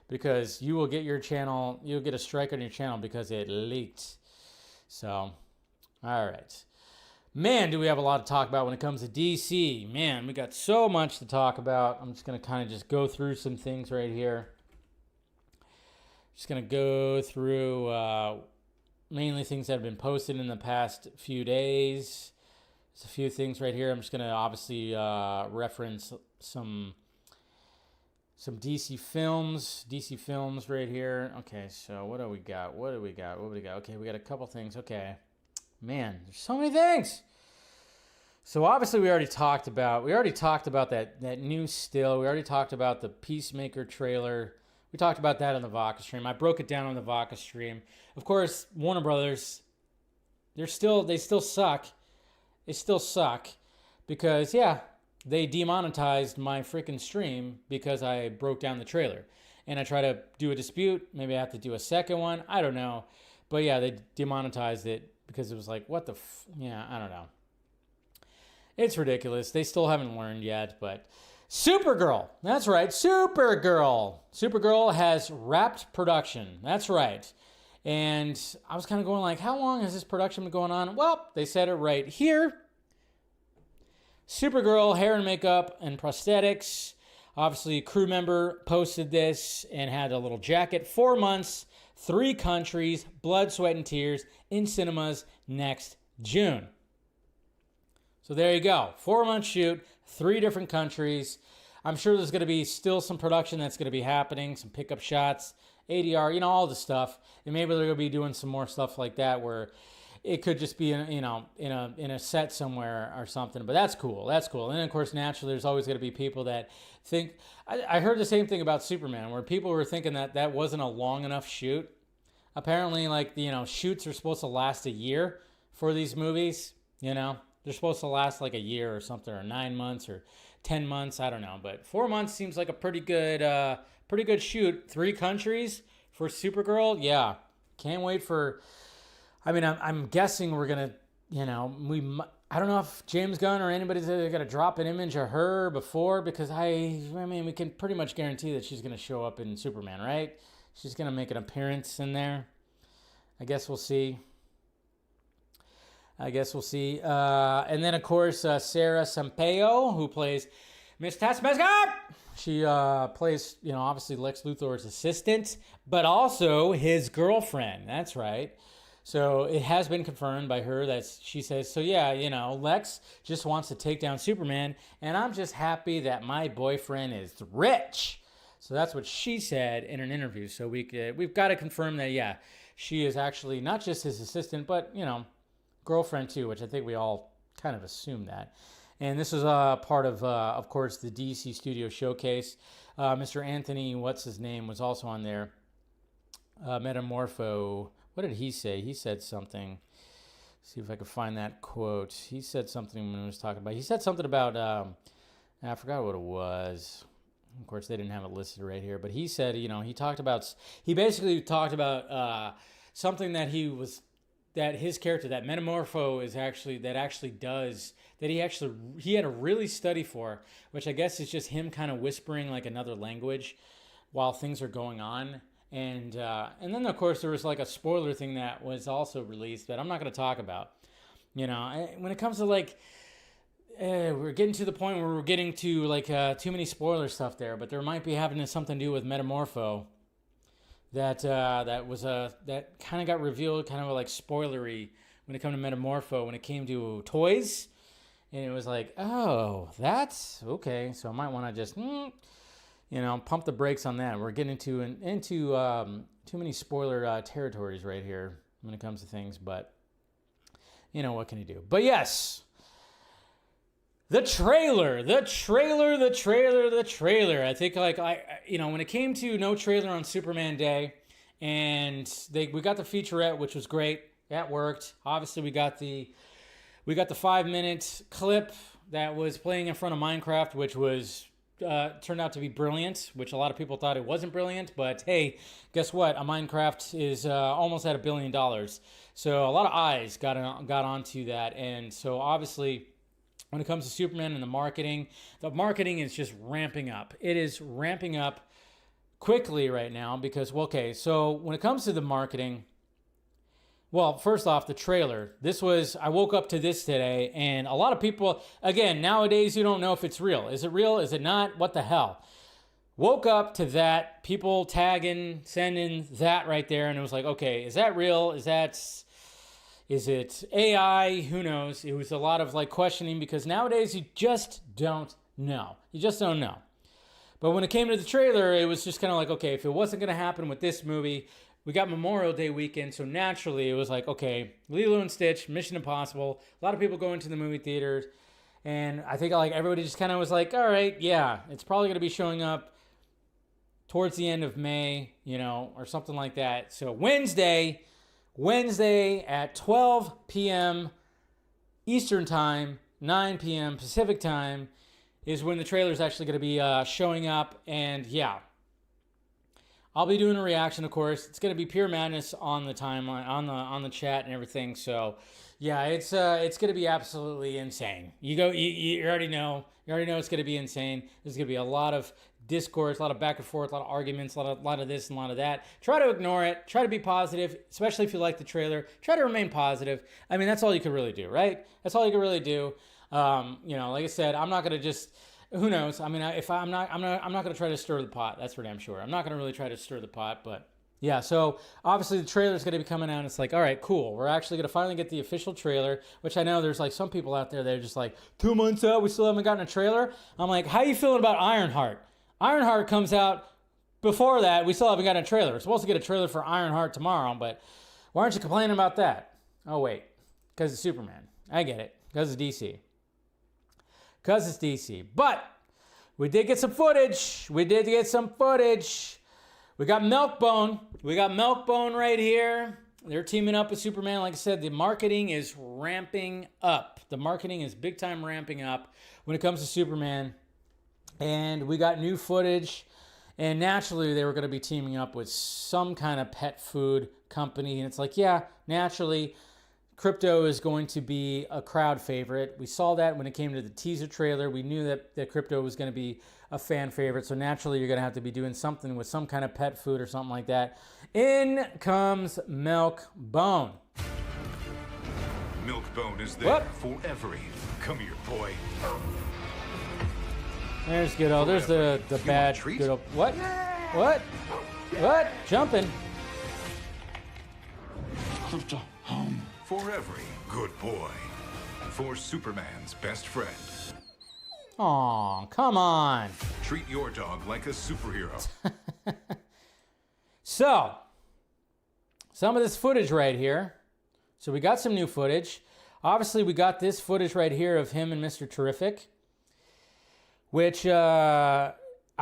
because you will get you'll get a strike on your channel because it leaked. So, all right. Man, do we have a lot to talk about when it comes to DC. Man, we got so much to talk about. I'm just going to kind of just go through some things right here. Just going to go through mainly things that have been posted in the past few days. There's a few things right here. I'm just going to obviously reference some DC films right here. Okay, so what do we got? Okay, we got a couple things. Okay. Man, there's so many things. So obviously we already talked about that new still. We already talked about the Peacemaker trailer. We talked about that on the Vodka stream. I broke it down on the Vodka stream. Of course, Warner Brothers, they still suck. They still suck because, yeah, they demonetized my freaking stream because I broke down the trailer. And I try to do a dispute. Maybe I have to do a second one. I don't know. But, yeah, they demonetized it because it was like, what the yeah, I don't know. It's ridiculous. They still haven't learned yet, but Supergirl. That's right, Supergirl. Supergirl has wrapped production. That's right. And I was kind of going like, how long has this production been going on? Well, they said it right here. Supergirl hair and makeup and prosthetics. Obviously, a crew member posted this and had a little jacket. 4 months, 3 countries, blood, sweat, and tears in cinemas next June. So there you go. 4-month shoot, 3 different countries. I'm sure there's going to be still some production that's going to be happening, some pickup shots, ADR, all the stuff. And maybe they're going to be doing some more stuff like that where it could just be in a set somewhere or something. But that's cool. That's cool. And then, of course, naturally, there's always going to be people that think. I heard the same thing about Superman, where people were thinking that wasn't a long enough shoot. Apparently, shoots are supposed to last a year for these movies. They're supposed to last like a year or something, or 9 months or 10 months. I don't know, but 4 months seems like a pretty good shoot. 3 countries for Supergirl. Yeah, can't wait for. I mean, I'm guessing we're gonna, I don't know if James Gunn or anybody's gonna drop an image of her before, because I mean, we can pretty much guarantee that she's gonna show up in Superman, right? She's gonna make an appearance in there. I guess we'll see. And then, of course, Sarah Sampaio, who plays Miss Taskmaster. She plays, obviously Lex Luthor's assistant, but also his girlfriend. That's right. So it has been confirmed by her that she says, so yeah, Lex just wants to take down Superman, and I'm just happy that my boyfriend is rich. So that's what she said in an interview. So we've got to confirm that, yeah, she is actually not just his assistant, but, girlfriend too, which I think we all kind of assume that. And this was part of course, the DC Studio Showcase. Mr. Anthony, what's his name, was also on there. Metamorpho. What did he say? He said something. See if I can find that quote. He said something when he was talking about. He said something about. I forgot what it was. Of course, they didn't have it listed right here. But he said, he basically talked about something that that his character, that Metamorpho, he had to really study for, which I guess is just him kind of whispering like another language while things are going on. And then, of course, there was like a spoiler thing that was also released that I'm not going to talk about. When it comes to we're getting to the point where we're getting to too many spoiler stuff there, but there might be having something to do with Metamorpho. That kind of got revealed, kind of like spoilery when it came to Metamorpho, when it came to toys, and it was like, oh, that's okay. So I might want to just, pump the brakes on that. We're getting into too many spoiler territories right here when it comes to things, but what can you do? But yes, The trailer. I think when it came to no trailer on Superman Day, and we got the featurette, which was great. That worked. Obviously, we got the 5-minute clip that was playing in front of Minecraft, which was turned out to be brilliant, which a lot of people thought it wasn't brilliant. But hey, guess what? A Minecraft is almost at $1 billion. So a lot of eyes got onto that, and so obviously, when it comes to Superman and the marketing is just ramping up. It is ramping up quickly right now because, so when it comes to the marketing, well, first off, the trailer. I woke up to this today, and a lot of people, again, nowadays you don't know if it's real. Is it real? Is it not? What the hell? Woke up to that, people tagging, sending that right there, and it was like, okay, is that real? Is it AI? Who knows? It was a lot of questioning because nowadays you just don't know. You just don't know. But when it came to the trailer, it was just kind of like, okay, if it wasn't going to happen with this movie, we got Memorial Day weekend, so naturally it was like, okay, Lilo and Stitch, Mission Impossible, a lot of people going to the movie theaters, and I think everybody just kind of was like, all right, yeah, it's probably going to be showing up towards the end of May, or something like that. So Wednesday at 12 p.m. Eastern Time, 9 p.m. Pacific Time is when the trailer is actually going to be showing up. And yeah, I'll be doing a reaction, of course. It's going to be pure madness on the timeline, on the chat and everything. So yeah, it's going to be absolutely insane. You already know it's going to be insane. There's going to be a lot of discourse, a lot of back and forth, a lot of arguments, a lot of this and a lot of that. Try to ignore it. Try to be positive, especially if you like the trailer. Try to remain positive. I mean, that's all you can really do, right? That's all you can really do. Like I said, I'm not gonna just. Who knows? I mean, I'm not gonna try to stir the pot. That's for damn sure. I'm not gonna really try to stir the pot, but yeah. So obviously the trailer's gonna be coming out. And it's like, all right, cool. We're actually gonna finally get the official trailer, which I know there's some people out there that are just 2 months out, we still haven't gotten a trailer. I'm like, how you feeling about Ironheart? Ironheart comes out before that. We still haven't gotten a trailer. We're supposed to get a trailer for Ironheart tomorrow, but why aren't you complaining about that? Oh, wait. Because it's Superman. I get it. Because it's DC. But we did get some footage. We got Milkbone right here. They're teaming up with Superman. Like I said, the marketing is ramping up. The marketing is big time ramping up when it comes to Superman. And we got new footage, and naturally they were going to be teaming up with some kind of pet food company. And it's like, yeah, naturally, Krypto is going to be a crowd favorite. We saw that when it came to the teaser trailer. We knew that Krypto was going to be a fan favorite. So naturally, you're going to have to be doing something with some kind of pet food or something like that. In comes Milkbone. Milkbone is there for every. Come here, boy. There's good old. There's the bad good old. What? Jumping. Krypto home for every good boy. For Superman's best friend. Aw, come on. Treat your dog like a superhero. So, some of this footage right here. So we got some new footage. Obviously, we got this footage right here of him and Mr. Terrific. Which I'm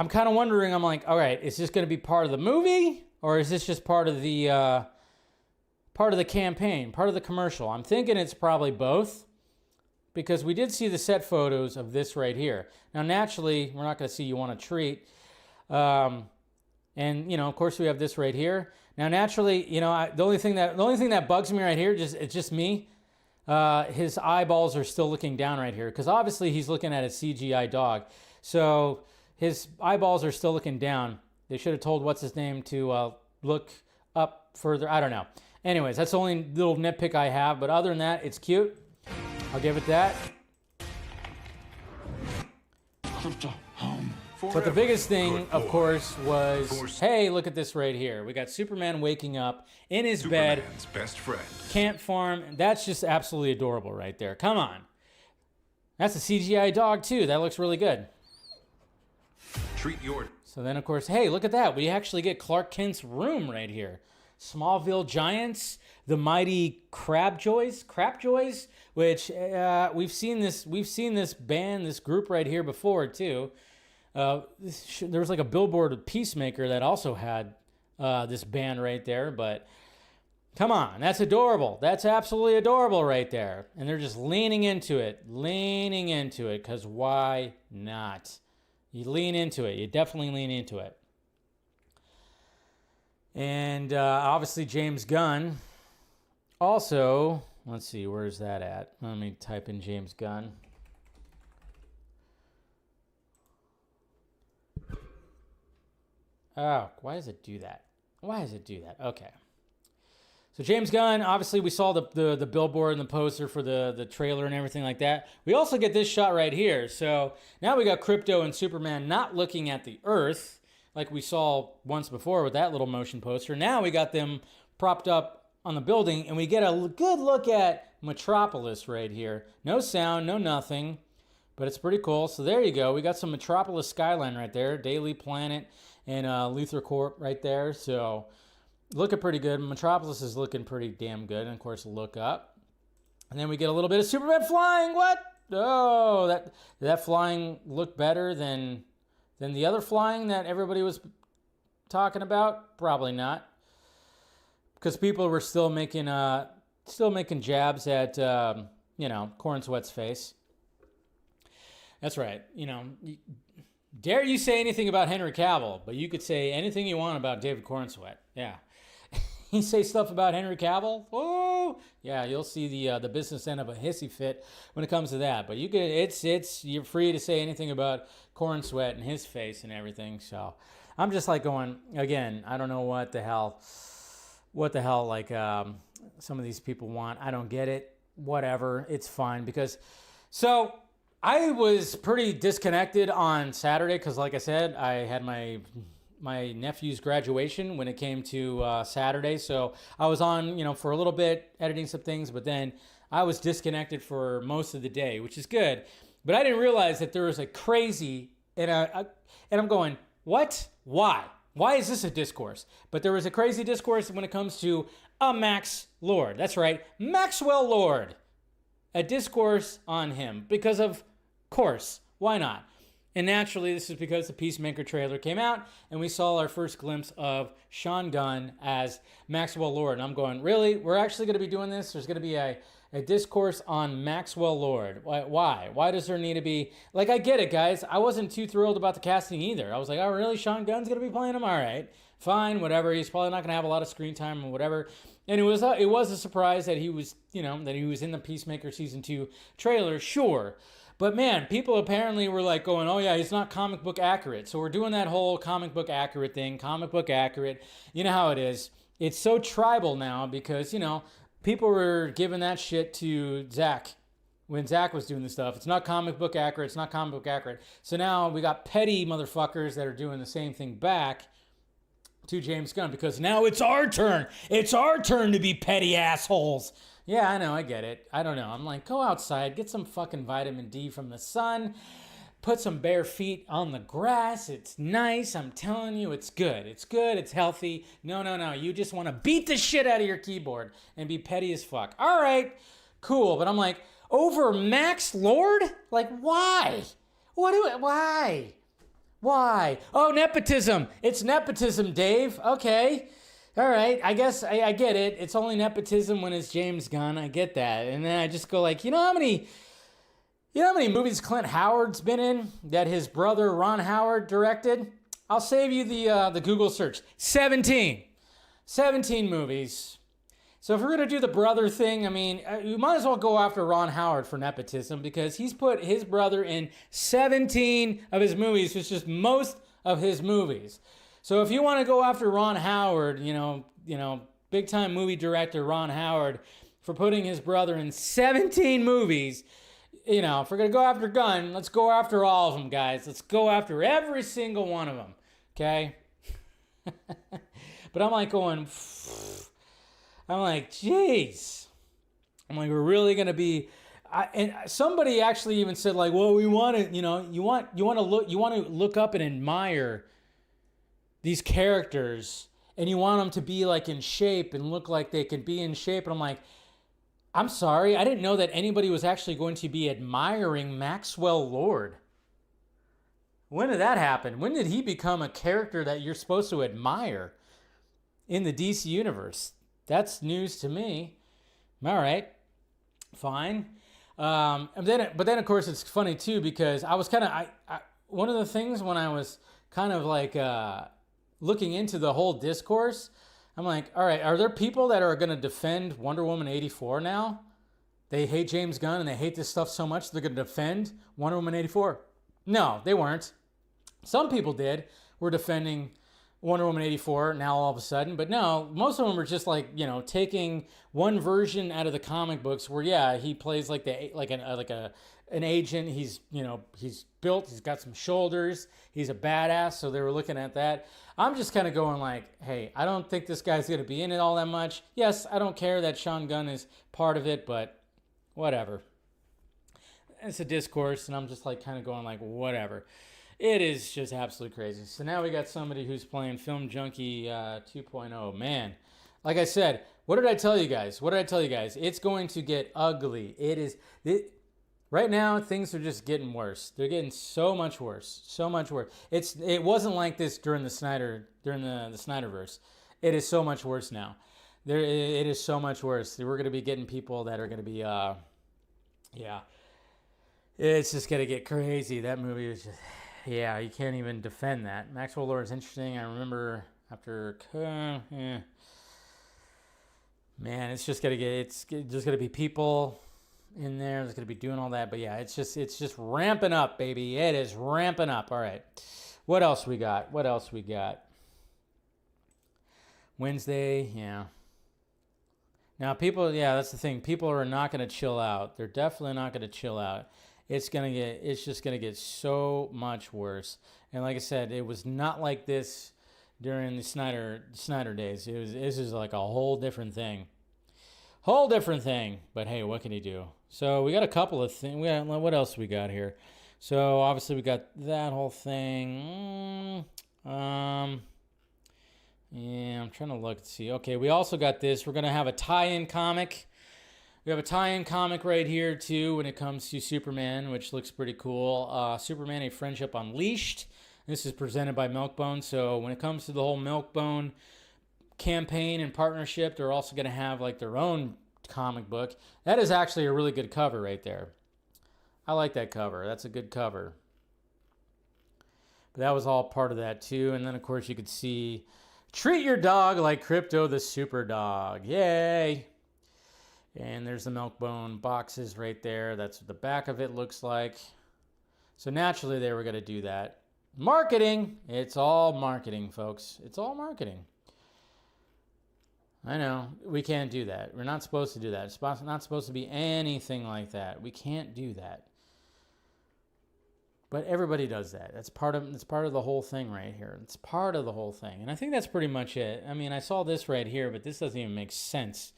kind of wondering. I'm like, all right, is this going to be part of the movie, or is this just part of the campaign, part of the commercial? I'm thinking it's probably both, because we did see the set photos of this right here. Now, naturally, we're not going to see You Want a Treat, and of course, we have this right here. Now, naturally, the only thing that bugs me right here, it's just me. His eyeballs are still looking down right here because obviously he's looking at a CGI dog. So his eyeballs are still looking down. They should have told what's his name to look up further. I don't know. Anyways, that's the only little nitpick I have. But other than that, it's cute. I'll give it that. But the biggest thing, of course, was, hey, look at this right here. We got Superman waking up in his bed. Superman's best friend. Can't farm. That's just absolutely adorable right there. Come on. That's a CGI dog, too. That looks really good. Treat your... So then, of course, hey, look at that. We actually get Clark Kent's room right here. Smallville Giants, the mighty Crapjoys, which we've seen this band, this group right here before too. There was like a billboard of Peacemaker that also had this band right there, but come on, that's adorable. That's absolutely adorable right there. And they're just leaning into it, because why not? You lean into it. You definitely lean into it. And obviously James Gunn. Also, let's see, where's that at? Let me type in James Gunn. Oh, why does it do that? Okay. So James Gunn, obviously we saw the billboard and the poster for the trailer and everything like that. We also get this shot right here. So now we got Krypto and Superman not looking at the Earth like we saw once before with that little motion poster. Now we got them propped up on the building, and we get a good look at Metropolis right here. No sound, no nothing, but it's pretty cool. So there you go. We got some Metropolis skyline right there, Daily Planet and Luthor Corp right there. So looking pretty good. Metropolis is looking pretty damn good. And of course, look up. And then we get a little bit of Superman flying. What? Oh, that flying looked better than the other flying that everybody was talking about. Probably not, because people were still making jabs at Corn Sweat's face. That's right. Dare you say anything about Henry Cavill, but you could say anything you want about David Cornsweat. Yeah. You say stuff about Henry Cavill, oh yeah, you'll see the business end of a hissy fit when it comes to that. But you're free to say anything about Cornsweat and his face and everything. So I'm just like going, again, I don't know what the hell like some of these people want. I don't get it. Whatever, it's fine. Because so I was pretty disconnected on Saturday because, like I said, I had my nephew's graduation when it came to Saturday. So I was on, for a little bit editing some things, but then I was disconnected for most of the day, which is good. But I didn't realize that there was a crazy, and I'm going, what? Why? Why is this a discourse? But there was a crazy discourse when it comes to a Max Lord. That's right, Maxwell Lord. A discourse on him because of course. Why not? And naturally, this is because the Peacemaker trailer came out and we saw our first glimpse of Sean Gunn as Maxwell Lord. And I'm going, really? We're actually going to be doing this? There's going to be a discourse on Maxwell Lord. Why? Why does there need to be... Like, I get it, guys. I wasn't too thrilled about the casting either. I was like, oh, really? Sean Gunn's going to be playing him? All right. Fine, whatever. He's probably not going to have a lot of screen time or whatever. And it was a surprise that he was, that he was in the Peacemaker Season 2 trailer, sure. But man, people apparently were like going, oh yeah, he's not comic book accurate. So we're doing that whole comic book accurate thing, comic book accurate. You know how it is. It's so tribal now because, people were giving that shit to Zach when Zach was doing the stuff. It's not comic book accurate. It's not comic book accurate. So now we got petty motherfuckers that are doing the same thing back to James Gunn because now it's our turn. It's our turn to be petty assholes. Yeah, I know, I get it. I don't know. I'm like, go outside, get some fucking vitamin D from the sun, put some bare feet on the grass. It's nice. I'm telling you, it's good. It's good. It's healthy. No. You just want to beat the shit out of your keyboard and be petty as fuck. All right, cool. But I'm like, over Max Lord? Like, why? Why? Why? Oh, nepotism. It's nepotism, Dave. Okay. All right. I guess I get it. It's only nepotism when it's James Gunn. I get that. And then I just go like, you know how many movies Clint Howard's been in that his brother Ron Howard directed? I'll save you the Google search. 17 movies. So if we're going to do the brother thing, I mean, you might as well go after Ron Howard for nepotism because he's put his brother in 17 of his movies, which is most of his movies. So if you want to go after Ron Howard, big time movie director Ron Howard for putting his brother in 17 movies, if we're going to go after Gunn, let's go after all of them, guys. Let's go after every single one of them, okay? But I'm like going... I'm like, jeez. I'm like, we're really gonna be. And somebody actually even said, like, well, we want to, you want to look up and admire these characters and you want them to be like in shape and look like they can be in shape. And I'm like, I'm sorry, I didn't know that anybody was actually going to be admiring Maxwell Lord. When did that happen? When did he become a character that you're supposed to admire in the DC universe? That's news to me. All right, fine. But then of course it's funny too, because I was kind of one of the things when I was kind of like looking into the whole discourse, I'm like, all right, are there people that are going to defend Wonder Woman 84 now? They hate James Gunn and they hate this stuff so much they're going to defend Wonder Woman 84. No, they weren't. Some people did. Were defending Wonder Woman 84 now all of a sudden, but no, most of them are just like, you know, taking one version out of the comic books where, yeah, he plays like an agent. He's, you know, he's built, he's got some shoulders, he's a badass. So they were looking at that. I'm just kind of going like, hey, I don't think this guy's going to be in it all that much. Yes, I don't care that Sean Gunn is part of it, but whatever. It's a discourse, and I'm just like kind of going like, whatever. It is just absolutely crazy. So now we got somebody who's playing Film Junkee 2.0. Man, like I said, what did I tell you guys? It's going to get ugly. Right now, things are just getting worse. They're getting so much worse. It wasn't like this during the Snyderverse. It is so much worse now. It is so much worse. We're going to be getting people that are going to be, yeah. It's just going to get crazy. That movie was just, yeah, you can't even defend that. Maxwell Lord is interesting. I remember after, man, it's just going to be people in there that's going to be doing all that. But yeah, it's just ramping up, baby. It is ramping up. All right. What else we got? Wednesday, yeah. Now people, yeah, that's the thing. People are not going to chill out. They're definitely not going to chill out. It's just going to get so much worse. And like I said, it was not like this during the Snyder days. This is like a whole different thing. But hey, what can you do? So we got a couple of things. What else we got here? So obviously we got that whole thing. Yeah, I'm trying to look to see. Okay, we also got this. We're going to have a tie-in comic. We have a tie-in comic right here, too, when it comes to Superman, which looks pretty cool. Superman, A Friendship Unleashed. This is presented by Milkbone. So when it comes to the whole Milkbone campaign and partnership, they're also going to have like their own comic book. That is actually a really good cover right there. I like that cover. That's a good cover. But that was all part of that, too. And then, of course, you could see Treat Your Dog Like Krypto the Super Dog. Yay! And there's the Milkbone boxes right there. That's what the back of it looks like. So naturally they were going to do that. Marketing. It's all marketing, folks. It's all marketing. I know. We can't do that. We're not supposed to do that. It's not supposed to be anything like that. We can't do that. But everybody does that. It's part of the whole thing right here. It's part of the whole thing. And I think that's pretty much it. I mean, I saw this right here, but this doesn't even make sense.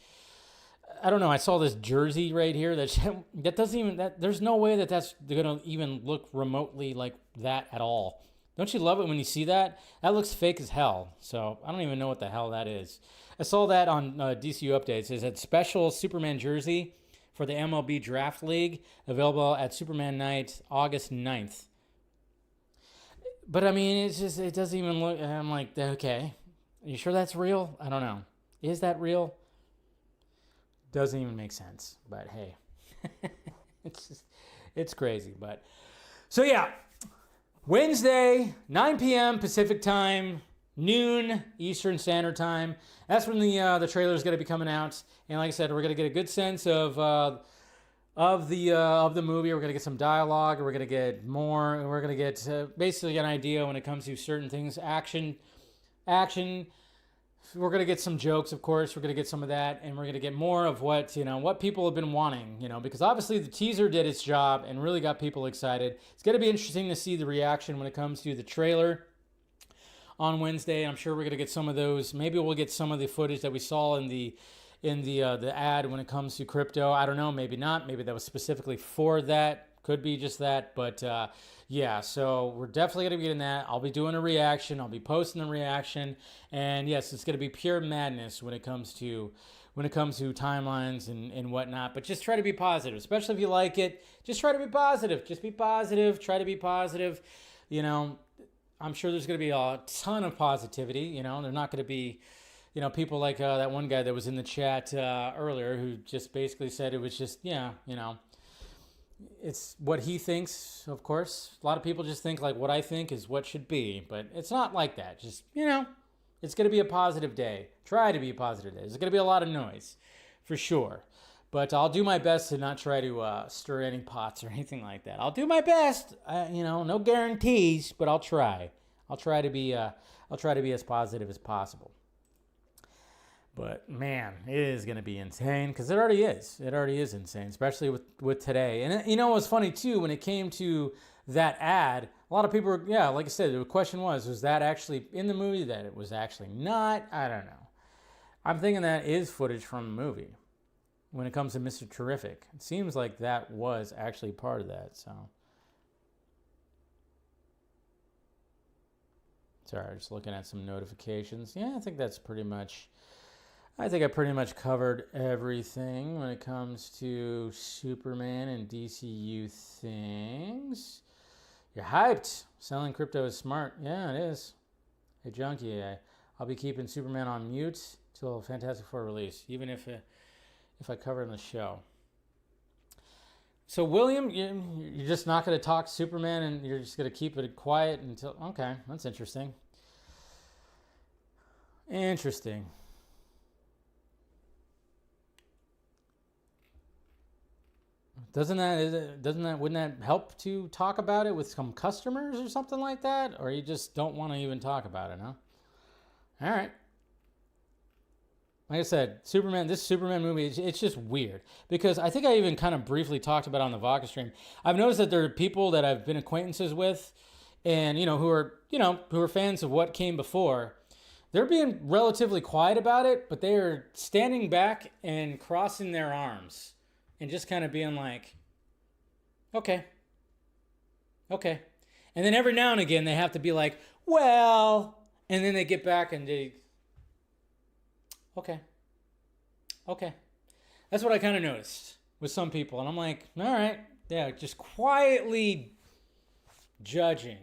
I don't know. I saw this jersey right here that doesn't even, there's no way that's going to even look remotely like that at all. Don't you love it when you see that? That looks fake as hell. So I don't even know what the hell that is. I saw that on DCU Updates. It's a special Superman jersey for the MLB Draft League, available at Superman Night, August 9th. But I mean, it doesn't even look, I'm like, okay, are you sure that's real? I don't know. Is that real? Doesn't even make sense, but hey, it's crazy. But so yeah, Wednesday, 9 p.m. Pacific time, noon Eastern Standard Time. That's when the trailer is going to be coming out. And like I said, we're going to get a good sense of the movie. We're going to get some dialogue. We're going to get more. We're going to get basically an idea when it comes to certain things. Action. We're going to get some jokes, of course. We're going to get some of that, and we're going to get more of what people have been wanting, because obviously the teaser did its job and really got people excited. It's going to be interesting to see the reaction when it comes to the trailer on Wednesday. I'm sure we're going to get some of those. Maybe we'll get some of the footage that we saw in the ad when it comes to Krypto. I don't know, maybe not. Maybe that was specifically for that. Could be just that, but yeah, so we're definitely going to be getting that. I'll be doing a reaction. I'll be posting the reaction, and yes, it's going to be pure madness when it comes to timelines and whatnot. But just try to be positive, especially if you like it. Just try to be positive. Just be positive. Try to be positive. You know, I'm sure there's going to be a ton of positivity. You know, they're not going to be, you know, people like that one guy that was in the chat earlier who just basically said it was just, yeah, you know, it's what he thinks, of course. A lot of people just think like what I think is what should be, but it's not like that. Just, you know, it's going to be a positive day. Try to be a positive day. There's going to be a lot of noise, for sure. But I'll do my best to not try to stir any pots or anything like that. I'll do my best. You know, no guarantees, but I'll try. I'll try to be as positive as possible. But man, it is going to be insane because it already is. It already is insane, especially with today. And you know what's funny too, when it came to that ad, a lot of people were, yeah, like I said, the question was that actually in the movie? That it was actually not? I don't know. I'm thinking that is footage from the movie when it comes to Mr. Terrific. It seems like that was actually part of that, so. Sorry, just looking at some notifications. Yeah, I think that's pretty much... I think I pretty much covered everything when it comes to Superman and DCU things. You're hyped. Selling crypto is smart. Yeah, it is. Hey, Junkee, I'll be keeping Superman on mute till Fantastic Four release, even if I cover it in the show. So, William, you're just not going to talk Superman and you're just going to keep it quiet until... Okay, that's interesting. Interesting. Wouldn't that help to talk about it with some customers or something like that? Or you just don't want to even talk about it, huh? All right. Like I said, this Superman movie, it's just weird. Because I think I even kind of briefly talked about it on the Vodka stream. I've noticed that there are people that I've been acquaintances with and, who are fans of what came before. They're being relatively quiet about it, but they are standing back and crossing their arms. And just kind of being like, okay. And then every now and again, they have to be like, well, and then they get back and they, okay. That's what I kind of noticed with some people. And I'm like, all right, yeah, just quietly judging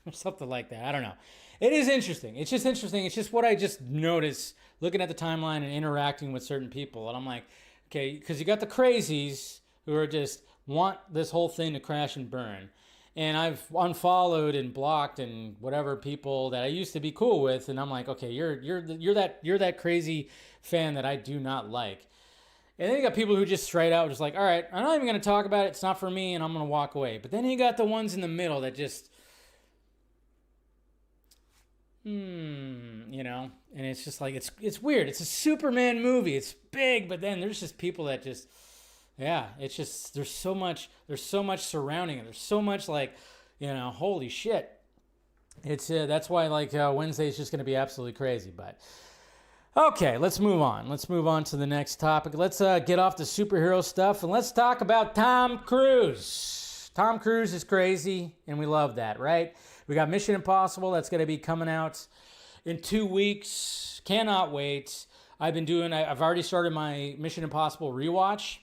or something like that. I don't know. It is interesting. It's just interesting. It's just what I just noticed looking at the timeline and interacting with certain people. And I'm like, okay, because you got the crazies who are just want this whole thing to crash and burn. And I've unfollowed and blocked and whatever people that I used to be cool with. And I'm like, okay, you're that crazy fan that I do not like. And then you got people who just straight out just like, all right, I'm not even going to talk about it. It's not for me. And I'm going to walk away. But then you got the ones in the middle that just, and it's just like, it's weird. It's a Superman movie. It's big, but then there's just people that just, yeah, it's just, there's so much surrounding it. There's so much like, holy shit. It's, that's why like Wednesday is just going to be absolutely crazy, but okay, let's move on. Let's move on to the next topic. Let's get off the superhero stuff and let's talk about Tom Cruise. Tom Cruise is crazy and we love that, right? We got Mission Impossible that's going to be coming out in 2 weeks. Cannot wait. I've already started my Mission Impossible rewatch.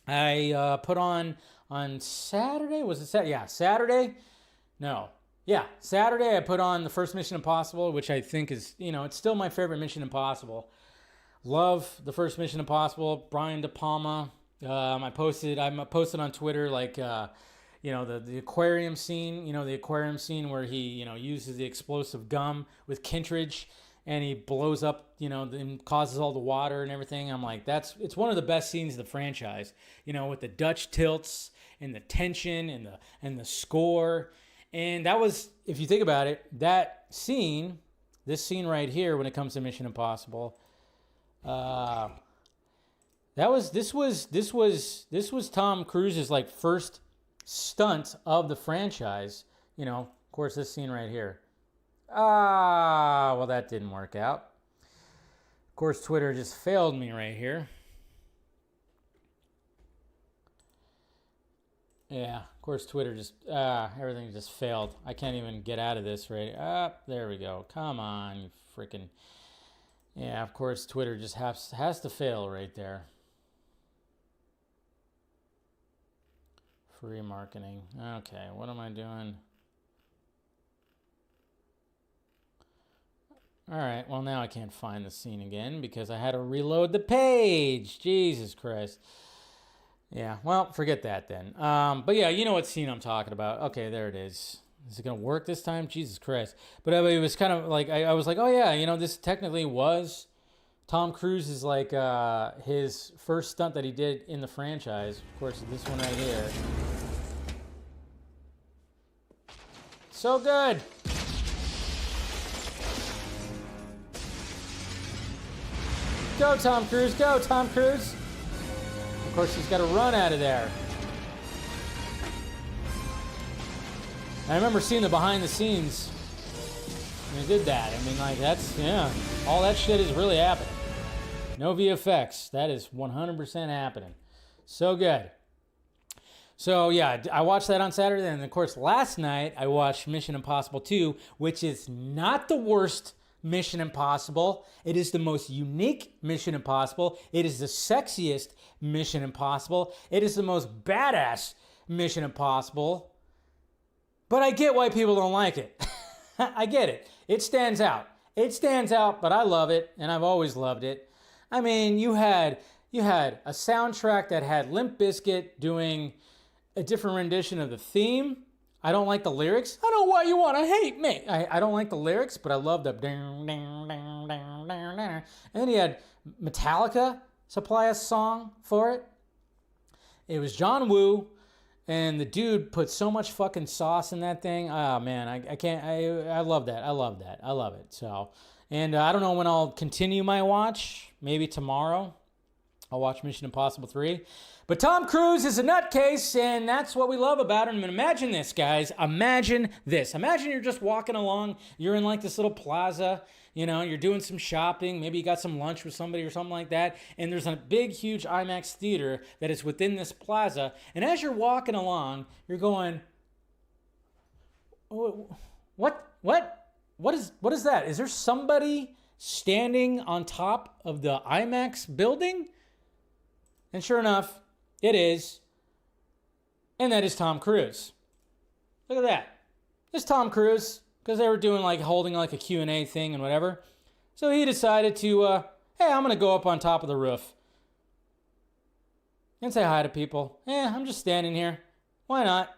I put on Saturday. Was it Saturday? Yeah, Saturday. No. Yeah, Saturday I put on the first Mission Impossible, which I think is, it's still my favorite Mission Impossible. Love the first Mission Impossible. Brian De Palma. I posted on Twitter like, the aquarium scene, the aquarium scene where he, uses the explosive gum with Kittredge and he blows up, and causes all the water and everything. I'm like, it's one of the best scenes of the franchise, with the Dutch tilts and the tension and the score. And that was, if you think about it, this scene right here when it comes to Mission Impossible, this was Tom Cruise's like first stunt of the franchise. Of course, this scene right here. Well, that didn't work out. Of course, Twitter just failed me right here. Yeah, of course, Twitter just, everything just failed. I can't even get out of this right. There we go. Come on, you freaking. Yeah, of course, Twitter just has to fail right there. Free marketing. Okay, what am I doing? All right, well, now I can't find the scene again because I had to reload the page. Jesus Christ. Yeah, well, forget that then. But yeah, you know what scene I'm talking about. Okay, there it is. Is it going to work this time? Jesus Christ. But it was kind of like, I was like, oh yeah, you know, this technically was Tom Cruise's like his first stunt that he did in the franchise. Of course, this one right here. So good. Go, Tom Cruise. Go, Tom Cruise. Of course, he's got to run out of there. I remember seeing the behind the scenes when they did that. I mean, like, that's, yeah, all that shit is really happening. No VFX. That is 100% happening. So good. So, yeah, I watched that on Saturday. And, of course, last night I watched Mission Impossible 2, which is not the worst Mission Impossible. It is the most unique Mission Impossible. It is the sexiest Mission Impossible. It is the most badass Mission Impossible. But I get why people don't like it. I get it. It stands out. It stands out, but I love it, and I've always loved it. I mean, you had a soundtrack that had Limp Bizkit doing a different rendition of the theme. I don't like the lyrics. I don't know why you want to hate me. I don't like the lyrics, but I love the ding, ding, ding, ding, ding, ding. And then he had Metallica supply a song for it. It was John Woo, and the dude put so much fucking sauce in that thing. Oh man, I can't. I love that. I love that. I love it. So, and I don't know when I'll continue my watch. Maybe tomorrow. I'll watch Mission Impossible 3. But Tom Cruise is a nutcase, and that's what we love about him. And imagine this, guys. Imagine this. Imagine you're just walking along. You're in like this little plaza. You know, you're doing some shopping. Maybe you got some lunch with somebody or something like that. And there's a big, huge IMAX theater that is within this plaza. And as you're walking along, you're going, what is that? Is there somebody standing on top of the IMAX building? And sure enough, it is. And that is Tom Cruise. Look at that. It's Tom Cruise. Because they were doing like holding like a Q&A thing and whatever. So he decided to, hey, I'm going to go up on top of the roof. And say hi to people. I'm just standing here. Why not?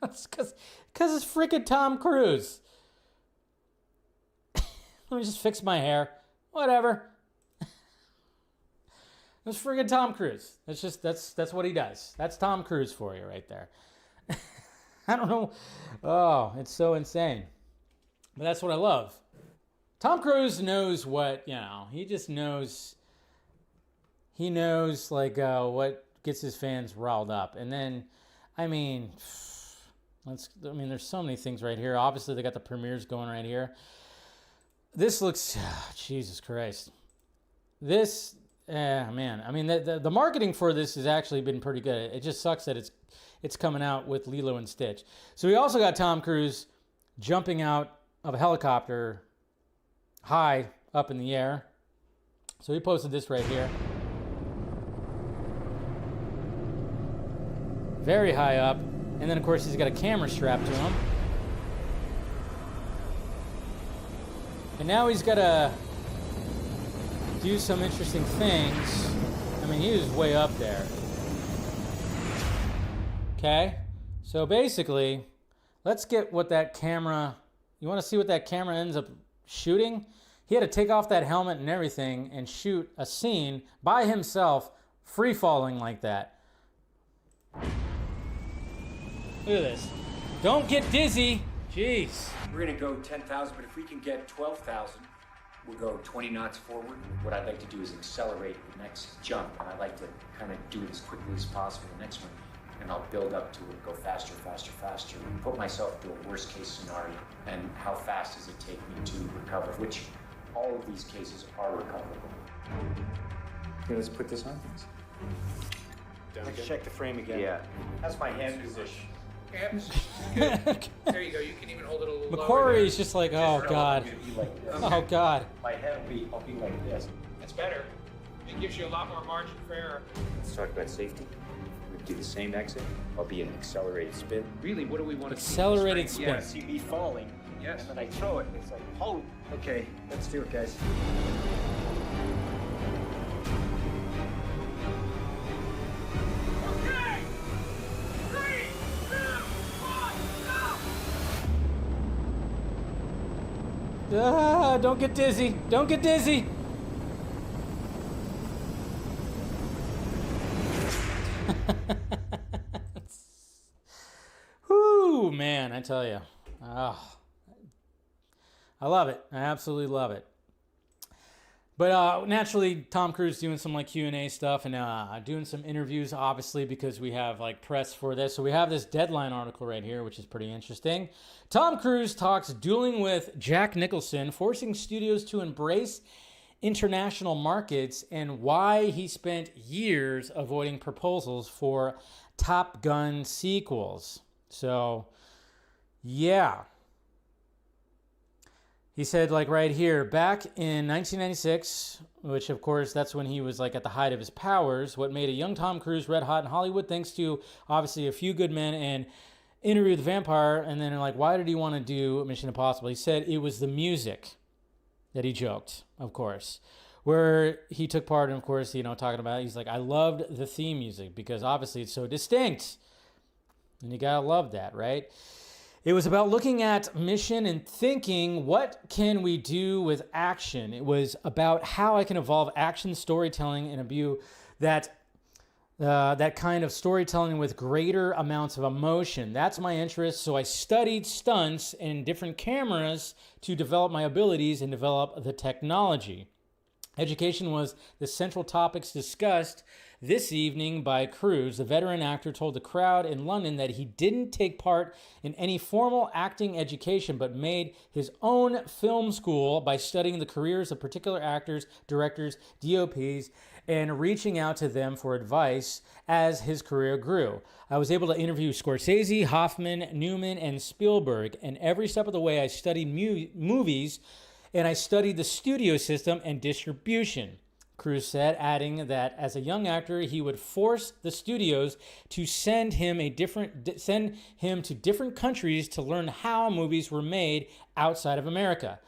It's because it's freaking Tom Cruise. Let me just fix my hair. Whatever. It's friggin' Tom Cruise. That's what he does. That's Tom Cruise for you right there. I don't know. Oh, it's so insane. But that's what I love. Tom Cruise knows what, you know, he just knows. He knows like what gets his fans riled up. And then, I mean, there's so many things right here. Obviously, they got the premieres going right here. This looks, Jesus Christ. This, man. I mean, the marketing for this has actually been pretty good. It just sucks that it's coming out with Lilo and Stitch. So we also got Tom Cruise jumping out of a helicopter high up in the air. So he posted this right here. Very high up. And then, of course, he's got a camera strapped to him. And now he's got to do some interesting things. I mean, he was way up there. Okay? So basically, let's get what that camera... You want to see what that camera ends up shooting? He had to take off that helmet and everything and shoot a scene by himself, free-falling like that. Look at this. Don't get dizzy. Jeez. We're going to go 10,000, but if we can get 12,000, we'll go 20 knots forward. What I'd like to do is accelerate the next jump, and I'd like to kind of do it as quickly as possible, the next one, and I'll build up to it, go faster, faster, faster, and put myself into a worst-case scenario, and how fast does it take me to recover, which all of these cases are recoverable. Okay, let's put this on, please. Let's check the frame again. Yeah. How's my hand position? Abs. Good. There you go. You can even hold it a little lower. Macquarie's just like, oh God. Oh God. My head I'll be like this. That's better. It gives you a lot more margin for error. Let's talk about safety. We do the same exit. I'll be an accelerated spin. Really, what do we want to Accelerated see? spin. See me falling. Yes. And then I throw it. It's like, oh, okay, let's do it, guys. Okay. 3, 2, 1, go! Ah, don't get dizzy. Don't get dizzy. Whoo, man, I tell you. Oh, I love it. I absolutely love it. But naturally, Tom Cruise doing some like Q&A stuff and doing some interviews, obviously, because we have like press for this. So we have this Deadline article right here, which is pretty interesting. Tom Cruise talks dueling with Jack Nicholson, forcing studios to embrace international markets and why he spent years avoiding proposals for Top Gun sequels. So, yeah. He said, like right here, back in 1996, which of course that's when he was like at the height of his powers, what made a young Tom Cruise red hot in Hollywood, thanks to obviously A Few Good Men and Interview with the Vampire. And then like, why did he want to do Mission Impossible? He said it was the music that he joked, of course, where he took part in, of course, you know, talking about it. He's like, I loved the theme music because obviously it's so distinct. And you gotta love that, right? It was about looking at mission and thinking, what can we do with action? It was about how I can evolve action storytelling and imbue that kind of storytelling with greater amounts of emotion. That's my interest. So I studied stunts and different cameras to develop my abilities and develop the technology. Education was the central topics discussed this evening by Cruise. The veteran actor told the crowd in London that he didn't take part in any formal acting education, but made his own film school by studying the careers of particular actors, directors, DOPs, and reaching out to them for advice as his career grew. I was able to interview Scorsese, Hoffman, Newman, and Spielberg, and every step of the way I studied movies, and I studied the studio system and distribution, Cruise said, adding that as a young actor, he would force the studios to send him to different countries to learn how movies were made outside of America.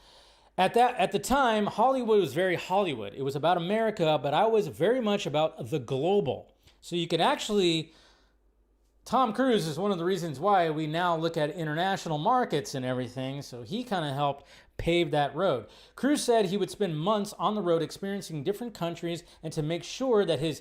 At the time, Hollywood was very Hollywood. It was about America, but I was very much about the global. So you can actually, Tom Cruise is one of the reasons why we now look at international markets and everything. So he kind of helped pave that road. Cruise said he would spend months on the road experiencing different countries, and to make sure that his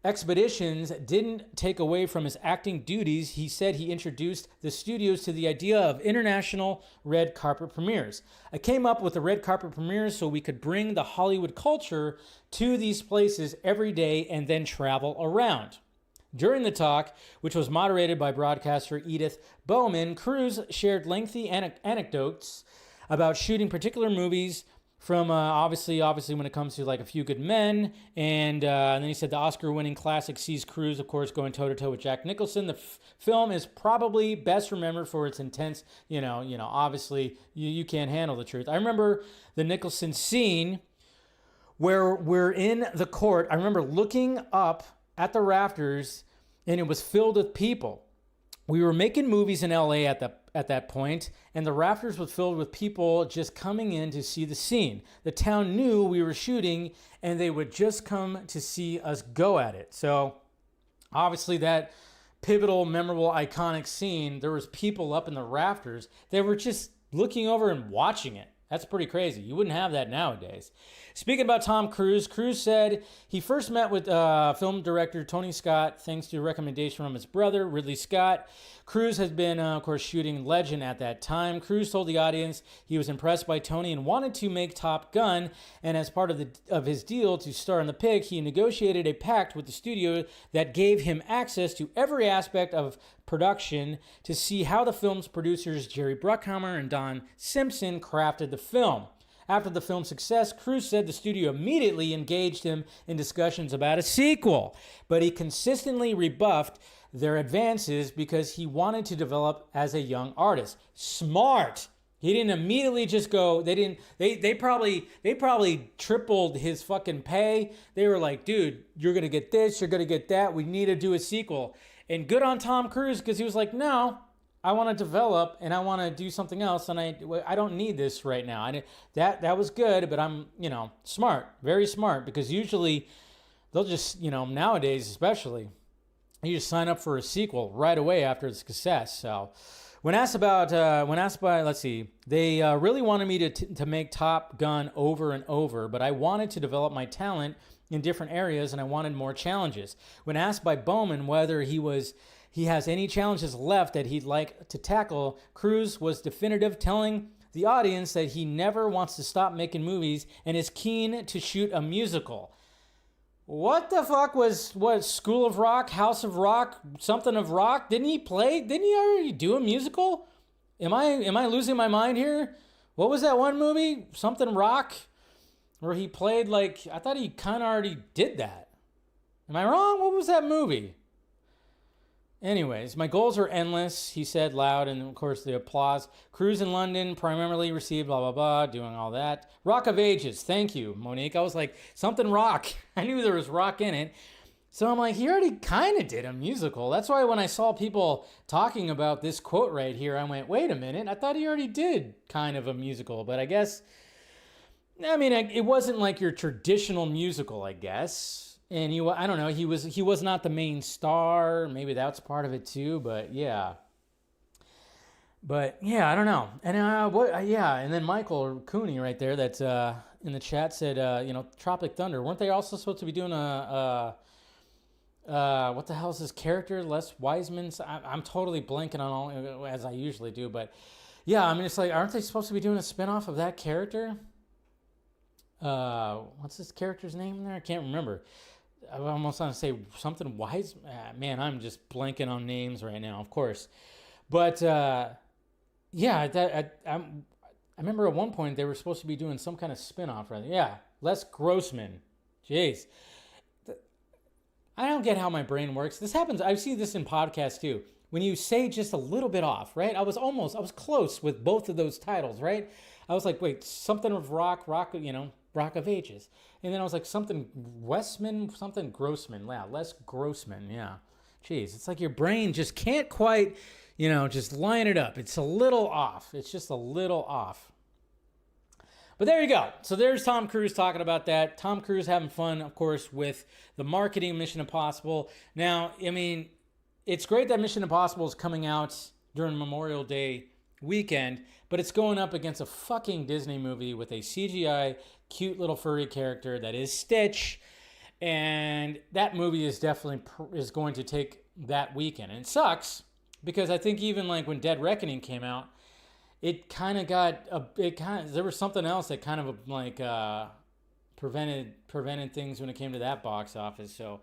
expeditions didn't take away from his acting duties, he said he introduced the studios to the idea of international red carpet premieres. I came up with the red carpet premieres so we could bring the Hollywood culture to these places every day and then travel around. During the talk, which was moderated by broadcaster Edith Bowman, Cruise shared lengthy anecdotes about shooting particular movies from obviously when it comes to like A Few Good Men, and then he said the Oscar-winning classic sees Cruise, of course, going toe-to-toe with Jack Nicholson. The film is probably best remembered for its intense, obviously you can't handle the truth. I remember the Nicholson scene where we're in the court. I remember looking up at the rafters, and it was filled with people. We were making movies in LA at that point, and the rafters was filled with people just coming in to see the scene. The town knew we were shooting, and they would just come to see us go at it. So obviously that pivotal, memorable, iconic scene, there was people up in the rafters. They were just looking over and watching it. That's pretty crazy. You wouldn't have that nowadays. Speaking about Tom Cruise, Cruise said he first met with film director Tony Scott thanks to a recommendation from his brother, Ridley Scott. Cruise has been, of course, shooting Legend at that time. Cruise told the audience he was impressed by Tony and wanted to make Top Gun, and as part of his deal to star in the pick, he negotiated a pact with the studio that gave him access to every aspect of production to see how the film's producers Jerry Bruckheimer and Don Simpson crafted the film. After the film's success, Cruise said the studio immediately engaged him in discussions about a sequel, but he consistently rebuffed their advances because he wanted to develop as a young artist. Smart. He didn't immediately just go, they probably tripled his fucking pay. They were like, dude, you're going to get this, you're going to get that. We need to do a sequel. And good on Tom Cruise, because he was like, no, I want to develop and I want to do something else. And I don't need this right now. That was good, but I'm, smart, very smart, because usually they'll just, nowadays especially, you just sign up for a sequel right away after the success. So when asked by, let's see, they really wanted me to make Top Gun over and over, but I wanted to develop my talent in different areas and I wanted more challenges. When asked by Bowman whether he has any challenges left that he'd like to tackle, Cruise was definitive, telling the audience that he never wants to stop making movies and is keen to shoot a musical. What the fuck was School of Rock, House of Rock, something of Rock? Didn't he already do a musical? Am I losing my mind here? What was that one movie? Something Rock? Where he played I thought he kind of already did that. Am I wrong? What was that movie? Anyways, my goals are endless, he said loud, and of course the applause. Cruise in London primarily received blah, blah, blah, doing all that. Rock of Ages, thank you, Monique. I was like, something rock. I knew there was rock in it. So I'm like, he already kind of did a musical. That's why when I saw people talking about this quote right here, I went, wait a minute, I thought he already did kind of a musical. But I guess, it wasn't like your traditional musical, I guess. And I don't know, he was not the main star. Maybe that's part of it too, but yeah. I don't know. And and then Michael Cooney right there that's in the chat said, Tropic Thunder. Weren't they also supposed to be doing what the hell is his character? Les Wiseman? I'm totally blanking on all, as I usually do, but yeah, it's like, aren't they supposed to be doing a spinoff of that character? What's his character's name in there? I can't remember. I almost want to say something wise. Man, I'm just blanking on names right now, of course. But I remember at one point they were supposed to be doing some kind of spinoff, right? Yeah, Les Grossman. Jeez. I don't get how my brain works. This happens. I see this in podcasts too. When you say just a little bit off, right? I was close with both of those titles, right? I was like, wait, something of Rock of Ages. And then I was like, something Grossman. Yeah, Les Grossman, yeah. Jeez, it's like your brain just can't quite, just line it up. It's a little off. It's just a little off. But there you go. So there's Tom Cruise talking about that. Tom Cruise having fun, of course, with the marketing of Mission Impossible. Now, it's great that Mission Impossible is coming out during Memorial Day weekend, but it's going up against a fucking Disney movie with a CGI cute little furry character that is Stitch, and that movie is definitely going to take that weekend. And it sucks because I think even when Dead Reckoning came out, it kind of there was something else that kind of prevented things when it came to that box office. So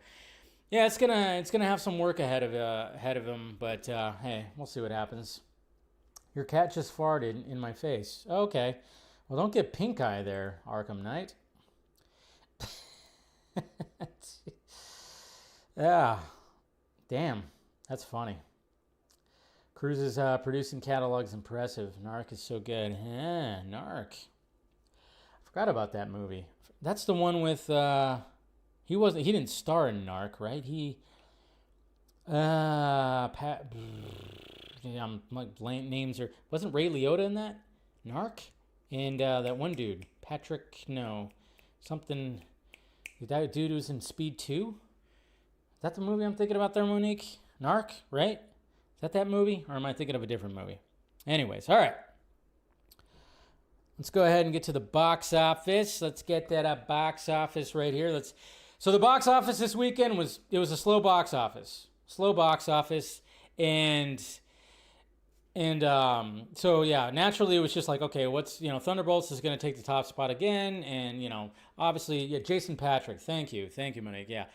yeah, it's gonna have some work ahead of him, but hey, we'll see what happens. Your cat just farted in my face. Okay. Well, don't get pink eye there, Arkham Knight. Yeah. Damn. That's funny. Cruise's producing catalog's impressive. Narc is so good. Narc. I forgot about that movie. That's the one with he didn't star in Narc, right? Names are, wasn't Ray Liotta in that? Narc? And that one dude, that dude who's in Speed 2? Is that the movie I'm thinking about there, Monique? Narc, right? Is that movie? Or am I thinking of a different movie? Anyways, all right. Let's go ahead and get to the box office. Let's get that box office right here. So the box office this weekend was a slow box office. And so yeah, naturally it was just like, okay, Thunderbolts is going to take the top spot again, and obviously, yeah, Jason Patrick. Thank you, Monique. Yeah,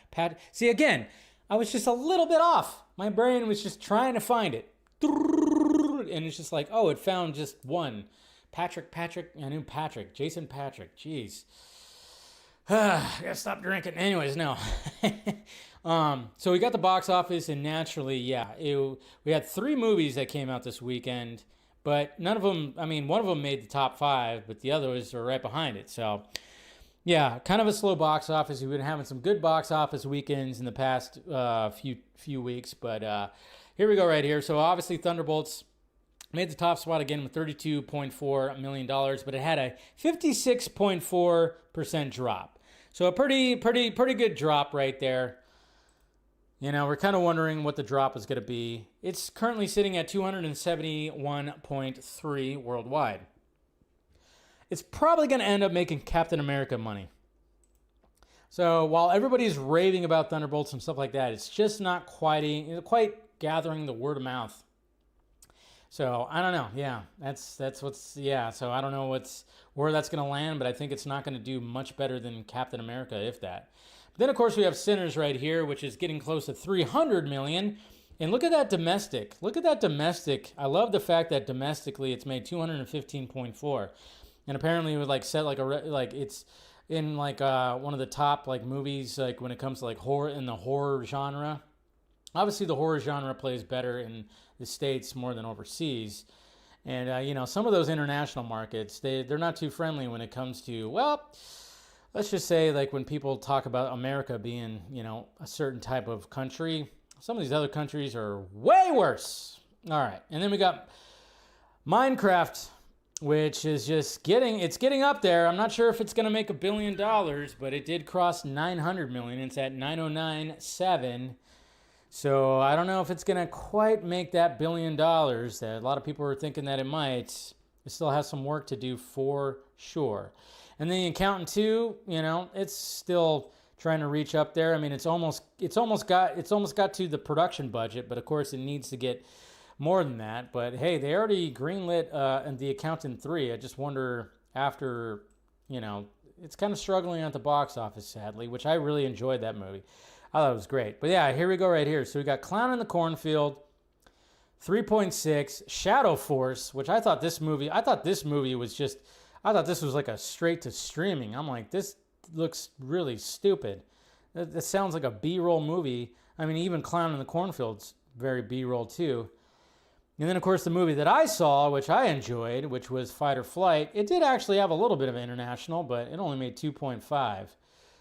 See, again, I was just a little bit off. My brain was just trying to find it, and it's just like, oh, it found just one. Jason Patrick. Jeez. I gotta stop drinking. Anyways, no. So we got the box office, and naturally, we had 3 movies that came out this weekend, but none of them, one of them made the top 5, but the others are right behind it. So, yeah, kind of a slow box office. We've been having some good box office weekends in the past few weeks, but here we go right here. So, obviously, Thunderbolts made the top spot again with $32.4 million, but it had a 56.4% drop. So a pretty good drop right there. You know, we're kind of wondering what the drop is going to be. It's currently sitting at 271.3 worldwide. It's probably going to end up making Captain America money. So while everybody's raving about Thunderbolts and stuff like that, it's just not quite gathering the word of mouth. So I don't know. Yeah, that's what's So I don't know where that's going to land, but I think it's not going to do much better than Captain America, if that. But then of course we have Sinners right here, which is getting close to 300 million. And look at that domestic. I love the fact that domestically it's made 215.4, and apparently it would it's in one of the top movies when it comes to horror in the horror genre. Obviously, the horror genre plays better in the States more than overseas. And, some of those international markets, they're not too friendly when it comes to, let's just say when people talk about America being, a certain type of country, some of these other countries are way worse. All right. And then we got Minecraft, which is just getting up there. I'm not sure if it's going to make $1 billion, but it did cross 900 million. It's at 909.7. So I don't know if it's going to quite make that $1 billion. A lot of people are thinking that it might. It still has some work to do for sure. And then The Accountant 2, it's still trying to reach up there. It's almost got to the production budget, but of course it needs to get more than that. But hey, they already greenlit The Accountant 3. I just wonder after, it's kind of struggling at the box office, sadly, which I really enjoyed that movie. I thought it was great. But yeah, here we go right here. So we got Clown in the Cornfield, 3.6, Shadow Force, which I thought this movie was just, I thought this was like a straight to streaming. I'm like, this looks really stupid. That sounds like a B-roll movie. Even Clown in the Cornfield's very B-roll too. And then of course the movie that I saw, which I enjoyed, which was Fight or Flight, it did actually have a little bit of international, but it only made 2.5.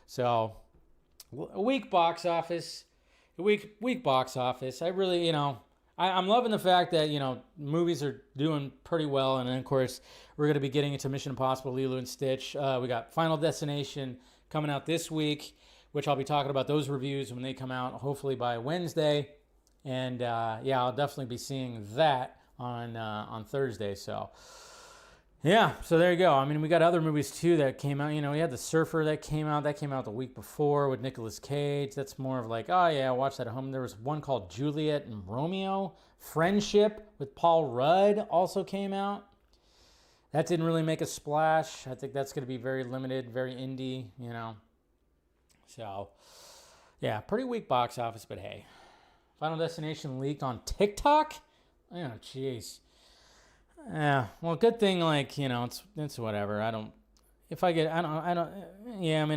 So a weak box office. Weak box office. I really, I'm loving the fact that, movies are doing pretty well. And then, of course, we're going to be getting into Mission Impossible, Lilo and Stitch. We got Final Destination coming out this week, which I'll be talking about those reviews when they come out, hopefully by Wednesday. And, I'll definitely be seeing that on Thursday. So, yeah, so there you go. We got other movies, too, that came out. We had The Surfer that came out. That came out the week before with Nicolas Cage. That's more of watch that at home. There was one called Juliet and Romeo. Friendship with Paul Rudd also came out. That didn't really make a splash. I think that's going to be very limited, very indie, So, yeah, pretty weak box office, but hey. Final Destination leaked on TikTok? Oh, jeez. Yeah, well, good thing, it's whatever. I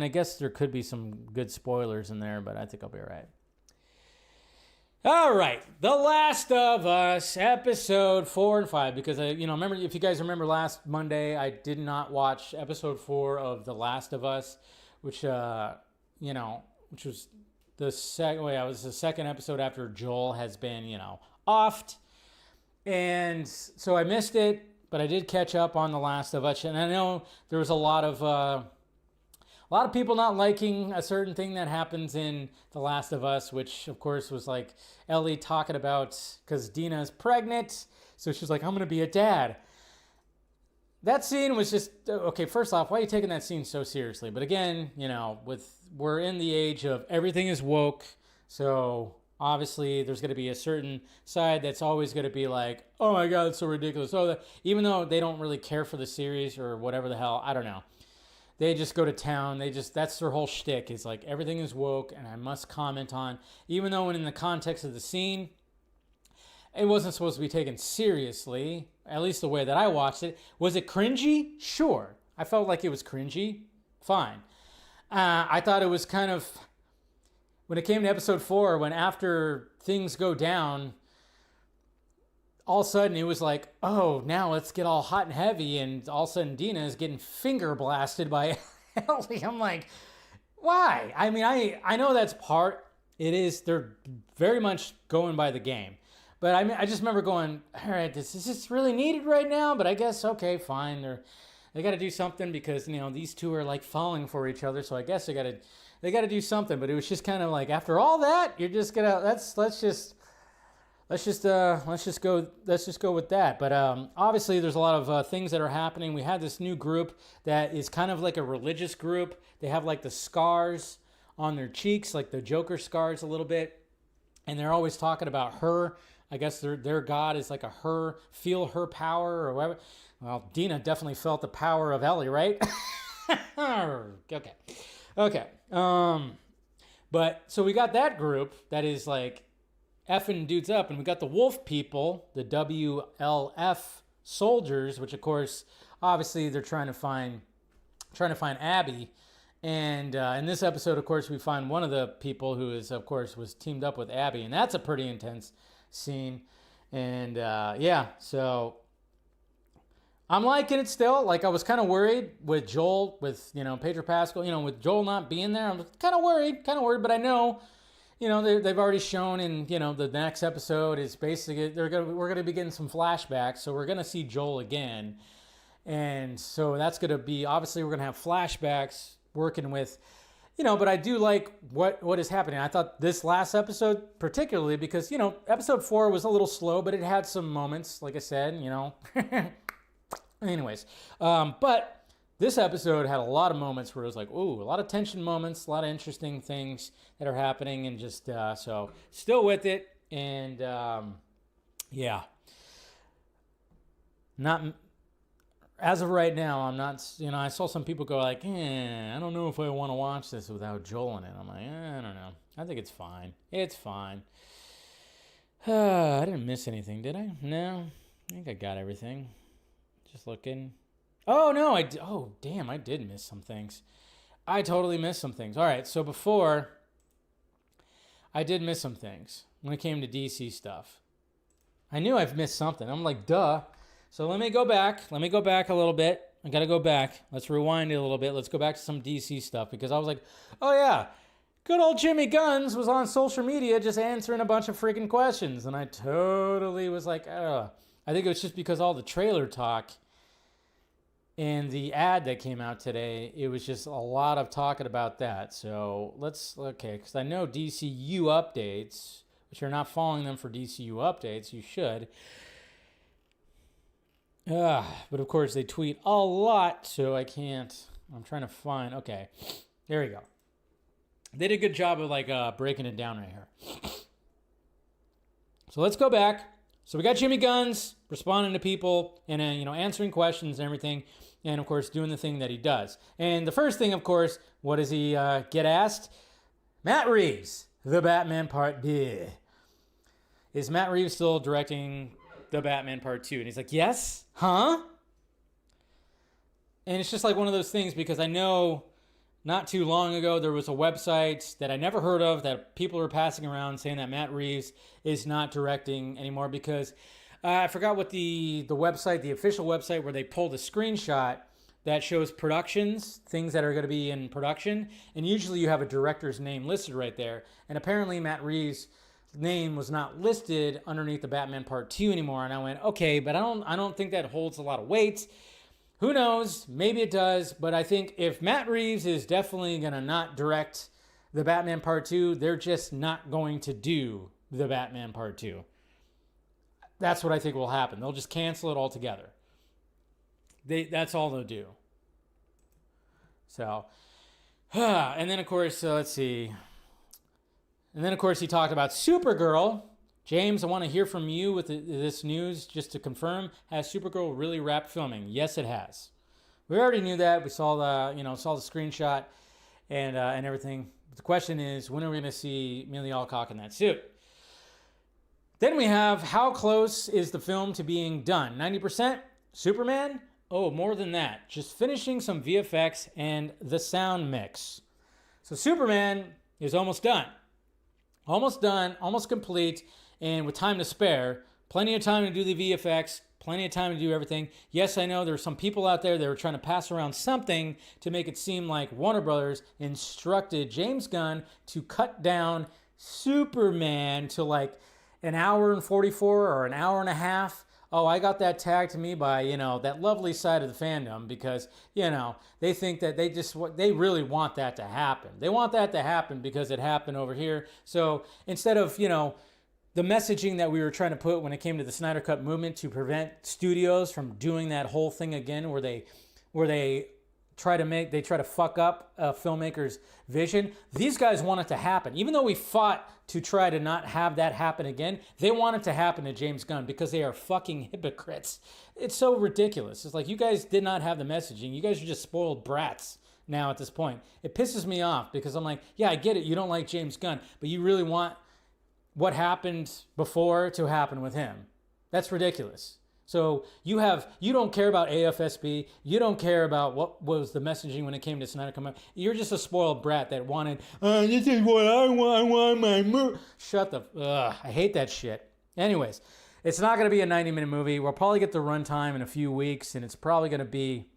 guess there could be some good spoilers in there, but I think I'll be all right. All right, The Last of Us, episode 4 and 5, because, remember, if you guys remember last Monday, I did not watch episode 4 of The Last of Us, which was the second episode after Joel has been, offed. And so I missed it, but I did catch up on The Last of Us. And I know there was a lot of people not liking a certain thing that happens in The Last of Us, which of course was Ellie talking about, because Dina's pregnant. So she's like, I'm going to be a dad. That scene was just, okay, first off, why are you taking that scene so seriously? But again, we're in the age of everything is woke. So obviously, there's going to be a certain side that's always going to be like, oh my God, it's so ridiculous. Even though they don't really care for the series or whatever the hell, I don't know. They just go to town. That's their whole shtick. It's like, everything is woke and I must comment on, even though when in the context of the scene, it wasn't supposed to be taken seriously, at least the way that I watched it. Was it cringy? Sure. I felt like it was cringy. Fine. I thought it was kind of, when it came to episode 4, when after things go down, all of a sudden it was like, oh, now let's get all hot and heavy, and all of a sudden Dina is getting finger blasted by Ellie. I'm like, why? I mean, I know that's part, it is, they're very much going by the game. But I mean, I just remember going, all right, is this really needed right now? But I guess, okay, fine. They got to do something because, you know, these two are like falling for each other. So I guess they got to do something. But it was just kind of like, after all that, you're just gonna let's just go with that. But obviously, there's a lot of things that are happening. We had this new group that is kind of like a religious group. They have like the scars on their cheeks, like the Joker scars a little bit, and they're always talking about her. I guess their god is like a her, feel her power or whatever. Well, Dina definitely felt the power of Ellie, right? Okay. But so we got that group that is like effing dudes up, and we got the wolf people, the WLF soldiers, which of course, obviously they're trying to find Abby. And in this episode, of course, we find one of the people who is, of course, was teamed up with Abby, and that's a pretty intense scene. And yeah, so I'm liking it still. Like, I was kind of worried with Joel, with, you know, Pedro Pascal, you know, with Joel not being there. I'm kind of worried, but I know, you know, they've already shown in, you know, the next episode is basically we're gonna be getting some flashbacks, so we're gonna see Joel again, and so that's gonna be, obviously we're gonna have flashbacks working with, you know, but I do like what is happening. I thought this last episode particularly because, you know, episode 4 was a little slow, but it had some moments, like I said, you know. Anyways, but this episode had a lot of moments where it was like, ooh, a lot of tension moments, a lot of interesting things that are happening, and just so still with it, and yeah, not as of right now. I'm not, you know, I saw some people go like, I don't know if I want to watch this without Joel in it. I'm like, I don't know. I think it's fine. It's fine. I didn't miss anything, did I? No, I think I got everything. Just looking. Oh, no, oh, damn, I did miss some things. I totally missed some things. All right, so before, I did miss some things when it came to DC stuff. I knew I've missed something. I'm like, duh. So let me go back. Let me go back a little bit. I got to go back. Let's rewind it a little bit. Let's go back to some DC stuff, because I was like, oh, yeah, good old Jimmy Guns was on social media just answering a bunch of freaking questions. And I totally was like, ugh. I think it was just because all the trailer talk and the ad that came out today, it was just a lot of talking about that. So okay, because I know DCU updates, which you're not following them for DCU updates, you should. But of course they tweet a lot, so I can't, I'm trying to find, okay, there we go. They did a good job of like breaking it down right here. So let's go back. So we got Jimmy Guns responding to people and, you know, answering questions and everything. And, of course, doing the thing that he does. And the first thing, of course, what does he get asked? Matt Reeves, The Batman Part 2. Is Matt Reeves still directing The Batman Part 2? And he's like, yes? Huh? And it's just like one of those things, because I know not too long ago there was a website that I never heard of that people are passing around saying that Matt Reeves is not directing anymore, because I forgot what the website, the official website, where they pulled a screenshot that shows productions, things that are going to be in production, and usually you have a director's name listed right there. And apparently Matt Reeves' name was not listed underneath the Batman Part 2 anymore. And I went, okay, but I don't think that holds a lot of weight. Who knows? Maybe it does. But I think if Matt Reeves is definitely going to not direct the Batman Part 2, they're just not going to do the Batman Part 2. That's what I think will happen. They'll just cancel it altogether. That's all they'll do. So, and then of course, let's see. And then of course he talked about Supergirl. James, I want to hear from you with this news just to confirm. Has Supergirl really wrapped filming? Yes, it has. We already knew that. We saw the screenshot and everything. But the question is, when are we going to see Amelia Alcock in that suit? Then we have how close is the film to being done? 90%? Superman? Oh, more than that. Just finishing some VFX and the sound mix. So Superman is almost done. Almost done, almost complete, and with time to spare. Plenty of time to do the VFX, plenty of time to do everything. Yes, I know there are some people out there that are trying to pass around something to make it seem like Warner Brothers instructed James Gunn to cut down Superman to like an hour and 44 or an hour and a half. Oh, I got that tagged to me by, that lovely side of the fandom because, they think that they really want that to happen. They want that to happen because it happened over here. So instead of, the messaging that we were trying to put when it came to the Snyder Cut movement to prevent studios from doing that whole thing again where they try to fuck up a filmmaker's vision. These guys want it to happen. Even though we fought to try to not have that happen again, they want it to happen to James Gunn because they are fucking hypocrites. It's so ridiculous. It's like you guys did not have the messaging. You guys are just spoiled brats now at this point. It pisses me off because I'm like, yeah, I get it. You don't like James Gunn, but you really want what happened before to happen with him. That's ridiculous. So you don't care about AFSB. You don't care about what was the messaging when it came to Snyder Cut. You're just a spoiled brat that wanted, this is what I want my movie. Shut the, I hate that shit. Anyways, it's not going to be a 90-minute movie. We'll probably get the runtime in a few weeks, and it's probably going to be,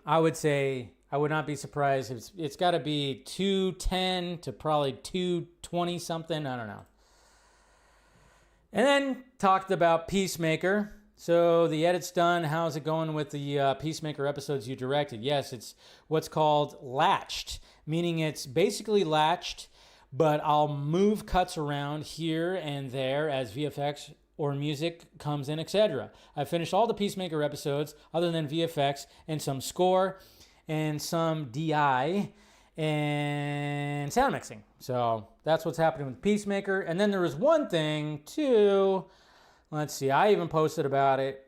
I would say, I would not be surprised. It's got to be 210 to probably 220 something. I don't know. And then talked about Peacemaker. So the edit's done. How's it going with the Peacemaker episodes you directed? Yes, it's what's called latched, meaning it's basically latched, but I'll move cuts around here and there as VFX or music comes in, etc. I finished all the Peacemaker episodes other than VFX and some score and some DI and sound mixing. So that's what's happening with Peacemaker. And then there was one thing too, let's see, I even posted about it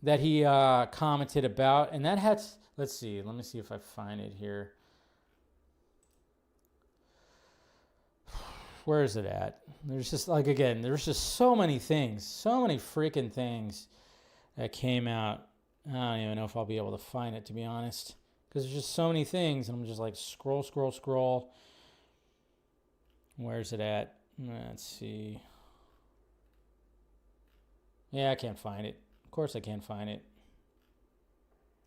that he commented about, and that had, let me see if I find it here. Where is it at? There's just there's just so many freaking things that came out. I don't even know if I'll be able to find it, to be honest. Because there's just so many things, and I'm just like, scroll. Where's it at? Let's see. Yeah, I can't find it. Of course I can't find it.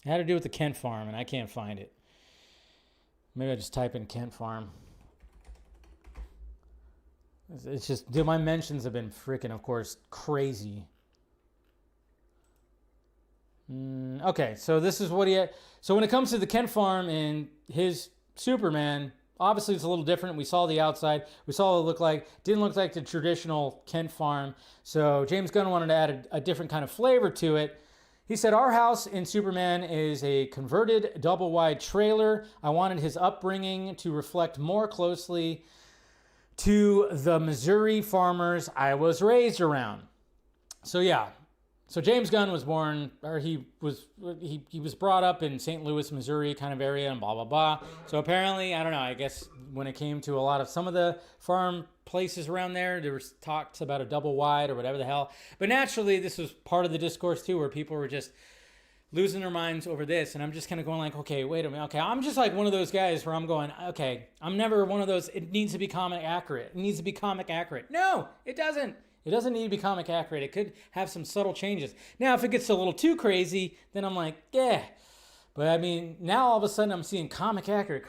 It had to do with the Kent Farm, and I can't find it. Maybe I just type in Kent Farm. It's just, dude, my mentions have been freaking, of course, crazy. Okay, so this is what he had. So when it comes to the Kent Farm and his Superman, obviously it's a little different. We saw the outside. We saw what it looked like. Didn't look like the traditional Kent Farm. So James Gunn wanted to add a different kind of flavor to it. He said, our house in Superman is a converted double-wide trailer. I wanted his upbringing to reflect more closely to the Missouri farmers I was raised around. So yeah. So James Gunn was born, or he was brought up in St. Louis, Missouri kind of area, and blah, blah, blah. So apparently, I don't know, I guess when it came to a lot of some of the farm places around there was talks about a double wide or whatever the hell. But naturally, this was part of the discourse too, where people were just losing their minds over this. And I'm just kind of going like, okay, wait a minute. Okay, I'm just like one of those guys where I'm going, okay, I'm never one of those, it needs to be comic accurate. It needs to be comic accurate. No, it doesn't. It doesn't need to be comic accurate. It could have some subtle changes. Now, if it gets a little too crazy, then I'm like, yeah. But I mean, now all of a sudden I'm seeing comic accurate.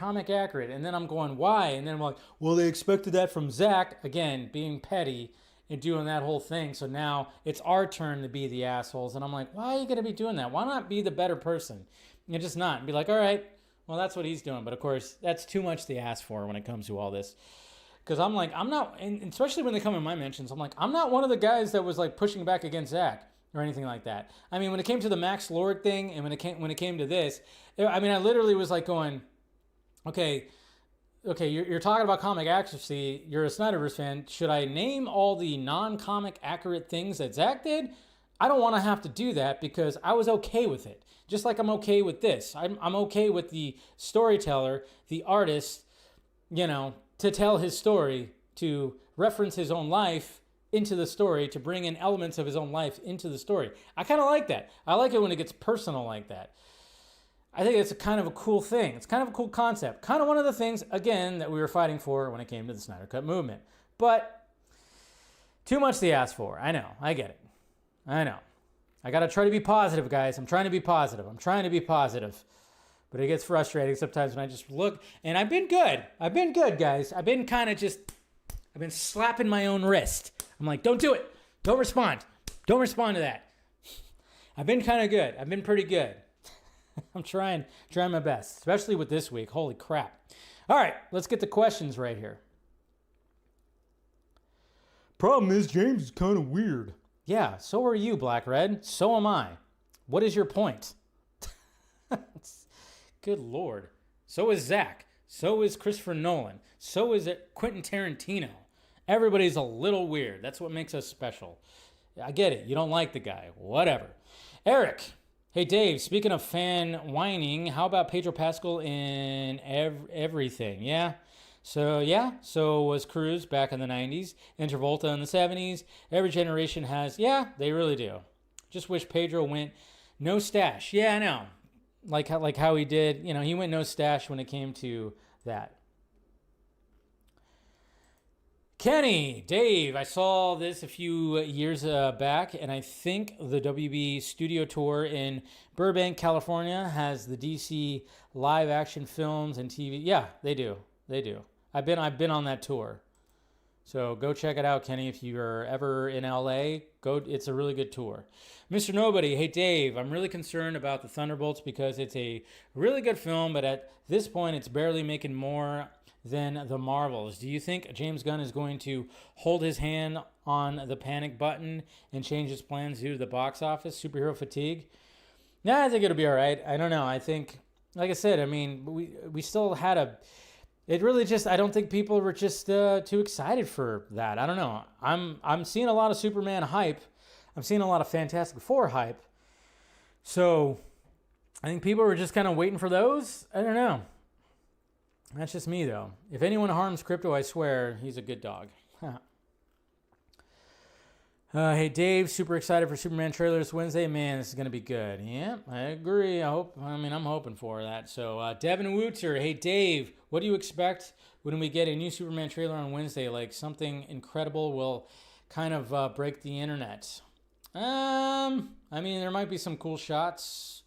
And then I'm going, why? And then I'm like, well, they expected that from Zach. Again, being petty and doing that whole thing. So now it's our turn to be the assholes. And I'm like, why are you going to be doing that? Why not be the better person? And just not. And be like, all right, well, that's what he's doing. But of course, that's too much to ask for when it comes to all this. Because I'm like, I'm not, and especially when they come in my mentions, I'm like, I'm not one of the guys that was like pushing back against Zach or anything like that. I mean, when it came to the Max Lord thing and when it came to this, I mean, I literally was like going, okay, you're talking about comic accuracy. You're a Snyderverse fan. Should I name all the non-comic accurate things that Zach did? I don't want to have to do that because I was okay with it. Just like I'm okay with this. I'm okay with the storyteller, the artist, to tell his story to reference his own life into the story, to bring in elements of his own life into the story. I kind of like that. I like it when it gets personal like that. I think it's a kind of a cool thing. It's kind of a cool concept. Kind of one of the things, again, that we were fighting for when it came to the Snyder Cut movement. But too much to ask for. I know. I get it. I know. I got to try to be positive, guys. I'm trying to be positive. But it gets frustrating sometimes when I just look. And I've been good. Guys. I've been slapping my own wrist. I'm like, don't do it. Don't respond. Don't respond to that. I've been kind of good. I've been pretty good. I'm trying my best, especially with this week. Holy crap. All right, let's get the questions right here. Problem is, James is kind of weird. Yeah, so are you, Black Red. So am I. What is your point? Good Lord. So is Zach. So is Christopher Nolan. So is Quentin Tarantino. Everybody's a little weird. That's what makes us special. I get it. You don't like the guy. Whatever. Eric. Hey, Dave. Speaking of fan whining, how about Pedro Pascal in everything? Yeah. So was Cruz back in the 90s. And Travolta in the 70s. Every generation has. Yeah, they really do. Just wish Pedro went no stash. Yeah, I know. Like how he did. You know, he went no stash when it came to that. Kenny, Dave, I saw this a few years back, and I think the WB studio tour in Burbank, California has the DC live action films and TV. Yeah, they do. I've been on that tour. So go check it out, Kenny, if you're ever in LA. It's a really good tour. Mr. Nobody, hey Dave, I'm really concerned about the Thunderbolts because it's a really good film, but at this point it's barely making more than the Marvels. Do you think James Gunn is going to hold his hand on the panic button and change his plans due to the box office superhero fatigue? Yeah, I think it'll be all right. I don't know. I think, like I said, I mean, we still had it really just, I don't think people were just too excited for that. I don't know. I'm seeing a lot of Superman hype. I'm seeing a lot of Fantastic Four hype. So I think people were just kind of waiting for those. I don't know. That's just me, though. If anyone harms Krypto, I swear he's a good dog. Hey, Dave, super excited for Superman trailers Wednesday. Man, this is going to be good. Yeah, I agree. I'm hoping for that. So, Devin Wooter, hey, Dave, what do you expect when we get a new Superman trailer on Wednesday? Like something incredible will kind of break the internet. I mean, there might be some cool shots.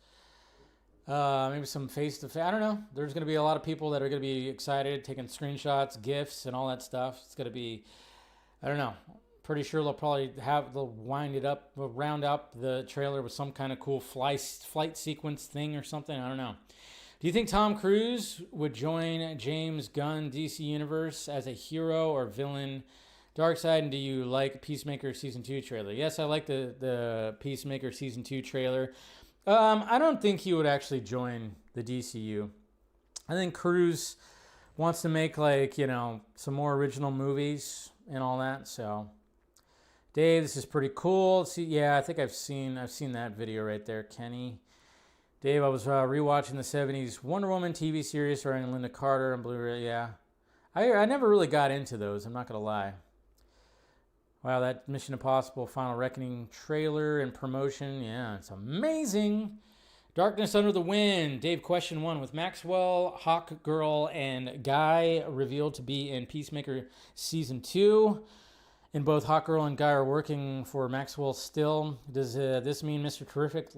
Maybe some face-to-face. I don't know. There's going to be a lot of people that are going to be excited, taking screenshots, GIFs, and all that stuff. It's going to be, I don't know. Pretty sure they'll round up the trailer with some kind of cool flight sequence thing or something. I don't know. Do you think Tom Cruise would join James Gunn DC Universe as a hero or villain? Darkseid, and do you like Peacemaker Season 2 trailer? Yes, I like the Peacemaker Season 2 trailer. I don't think he would actually join the DCU. I think Cruise wants to make some more original movies and all that. So, Dave, this is pretty cool. See, yeah, I think I've seen that video right there, Kenny. Dave, I was rewatching the '70s Wonder Woman TV series starring Linda Carter on Blu-ray. Yeah, I never really got into those. I'm not gonna lie. Wow, that Mission Impossible Final Reckoning trailer and promotion, yeah, it's amazing. Darkness Under the Wind, Dave, question 1. With Maxwell, Hawkgirl, and Guy revealed to be in Peacemaker Season 2, and both Hawkgirl and Guy are working for Maxwell still, does this mean Mr. Terrific...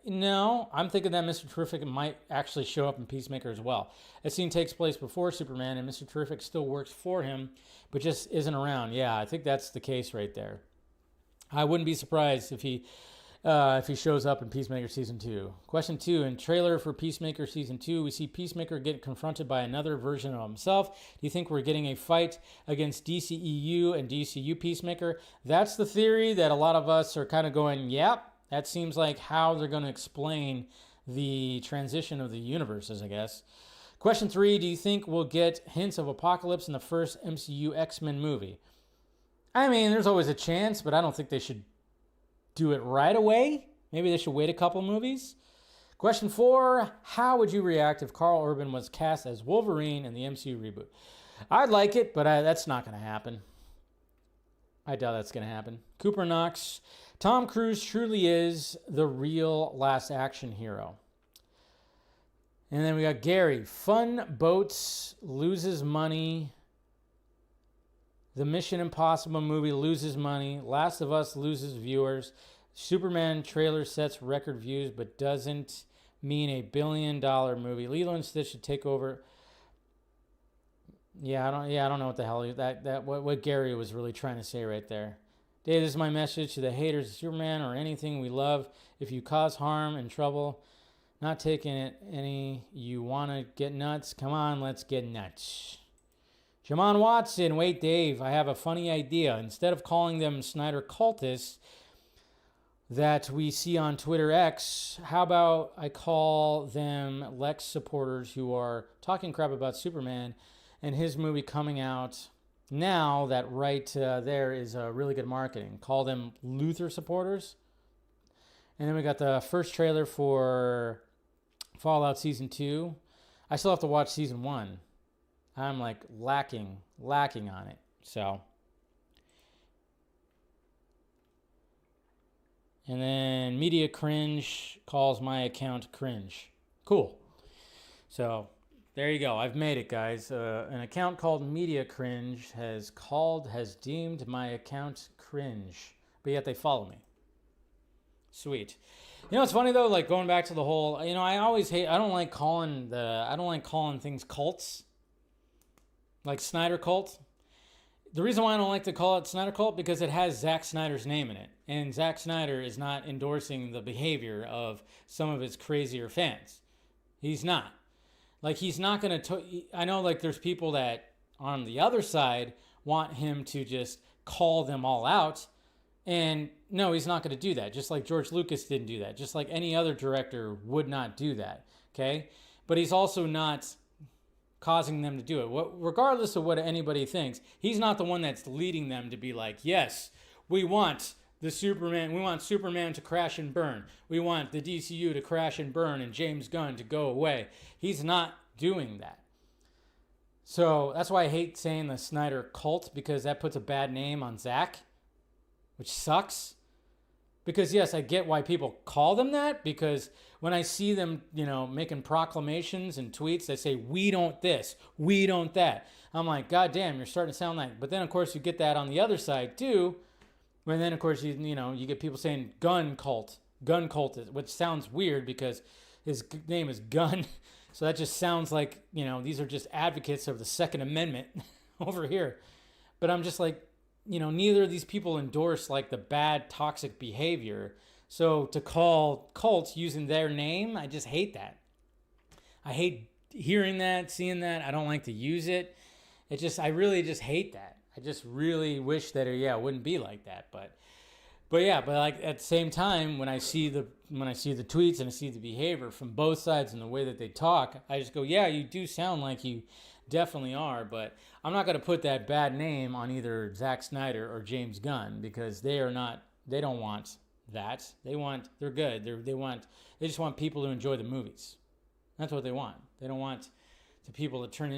No, I'm thinking that Mr. Terrific might actually show up in Peacemaker as well. That scene takes place before Superman, and Mr. Terrific still works for him, but just isn't around. Yeah, I think that's the case right there. I wouldn't be surprised if he shows up in Peacemaker Season 2. Question 2, in trailer for Peacemaker Season 2, we see Peacemaker get confronted by another version of himself. Do you think we're getting a fight against DCEU and DCU Peacemaker? That's the theory that a lot of us are kind of going, yep. That seems like how they're going to explain the transition of the universes, I guess. Question 3, do you think we'll get hints of Apocalypse in the first MCU X-Men movie? I mean, there's always a chance, but I don't think they should do it right away. Maybe they should wait a couple movies. Question 4, how would you react if Karl Urban was cast as Wolverine in the MCU reboot? I'd like it, but that's not going to happen. I doubt that's going to happen. Cooper Knox, Tom Cruise truly is the real last action hero. And then we got Gary, Fun Boats loses money. The Mission Impossible movie loses money. Last of Us loses viewers. Superman trailer sets record views, but doesn't mean $1 billion movie. Lilo and Stitch should take over. I don't know what the hell what Gary was really trying to say right there. Dave, this is my message to the haters of Superman or anything we love. If you cause harm and trouble, not taking it any, you want to get nuts? Come on, let's get nuts. Jamon Watson, wait, Dave, I have a funny idea. Instead of calling them Snyder cultists that we see on Twitter X, how about I call them Lex supporters who are talking crap about Superman and his movie coming out now that there is really good marketing. Call them Luthor supporters. And then we got the first trailer for Fallout Season 2. I still have to watch Season 1. I'm like lacking on it. So. And then Media Cringe calls my account cringe. Cool. So there you go. I've made it, guys. An account called Media Cringe has deemed my account cringe, but yet they follow me. Sweet. You know, it's funny though. Like going back to the whole. I don't like calling things cults. Like Snyder Cult. The reason why I don't like to call it Snyder Cult because it has Zack Snyder's name in it, and Zack Snyder is not endorsing the behavior of some of his crazier fans. He's not. Like, he's not going to... I know, like, there's people that, on the other side, want him to just call them all out. And, no, he's not going to do that. Just like George Lucas didn't do that. Just like any other director would not do that. Okay? But he's also not causing them to do it. Regardless of what anybody thinks, he's not the one that's leading them to be like, yes, we want Superman to crash and burn. We want the DCU to crash and burn and James Gunn to go away. He's not doing that. So that's why I hate saying the Snyder cult, because that puts a bad name on Zack, which sucks. Because yes, I get why people call them that, because when I see them, making proclamations and tweets that say, we don't this, we don't that, I'm like, God damn, you're starting to sound like, but then of course you get that on the other side too. And then, of course, you get people saying Gun cult, which sounds weird because his name is Gunn. So that just sounds like, these are just advocates of the Second Amendment over here. But I'm just like, neither of these people endorse like the bad toxic behavior. So to call cults using their name, I just hate that. I hate hearing that, seeing that. I don't like to use it. I really just hate that. I just really wish that it wouldn't be like that, but like at the same time, when I see the tweets and I see the behavior from both sides and the way that they talk, I just go, yeah, you do sound like you definitely are, but I'm not going to put that bad name on either Zack Snyder or James Gunn, because they don't want that. They're good. They just want people to enjoy the movies. That's what they want. They don't want the people to turn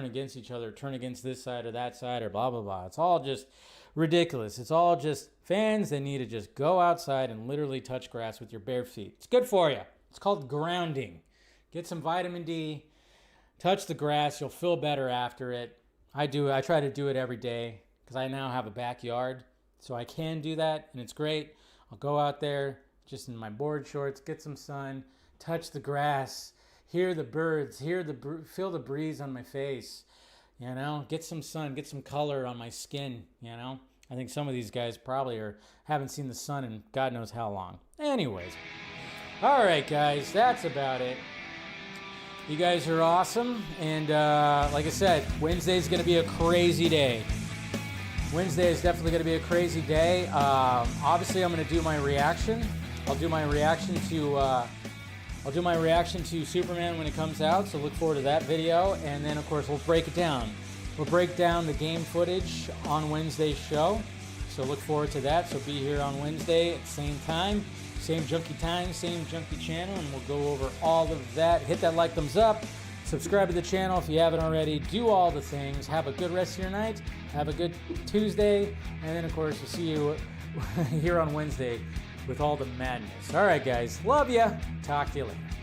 against each other, turn against this side or that side or blah, blah, blah. It's all just ridiculous. It's all just fans that need to just go outside and literally touch grass with your bare feet. It's good for you. It's called grounding. Get some vitamin D, touch the grass. You'll feel better after it. I try to do it every day because I now have a backyard, so I can do that, and it's great. I'll go out there just in my board shorts, get some sun, touch the grass, hear the birds, feel the breeze on my face, get some sun, get some color on my skin, I think some of these guys probably haven't seen the sun in God knows how long. Anyways, all right, guys, that's about it. You guys are awesome, and like I said, Wednesday's going to be a crazy day. Wednesday is definitely going to be a crazy day. Obviously, I'm going to do my reaction. I'll do my reaction to Superman when it comes out, so look forward to that video. And then, of course, we'll break it down. We'll break down the game footage on Wednesday's show, so look forward to that. So be here on Wednesday at the same time, same Junkee time, same Junkee channel, and we'll go over all of that. Hit that like, thumbs up, Subscribe to the channel if you haven't already. Do all the things. Have a good rest of your night. Have a good Tuesday. And then, of course, we'll see you here on Wednesday with all the madness. All right, guys. Love ya. Talk to you later.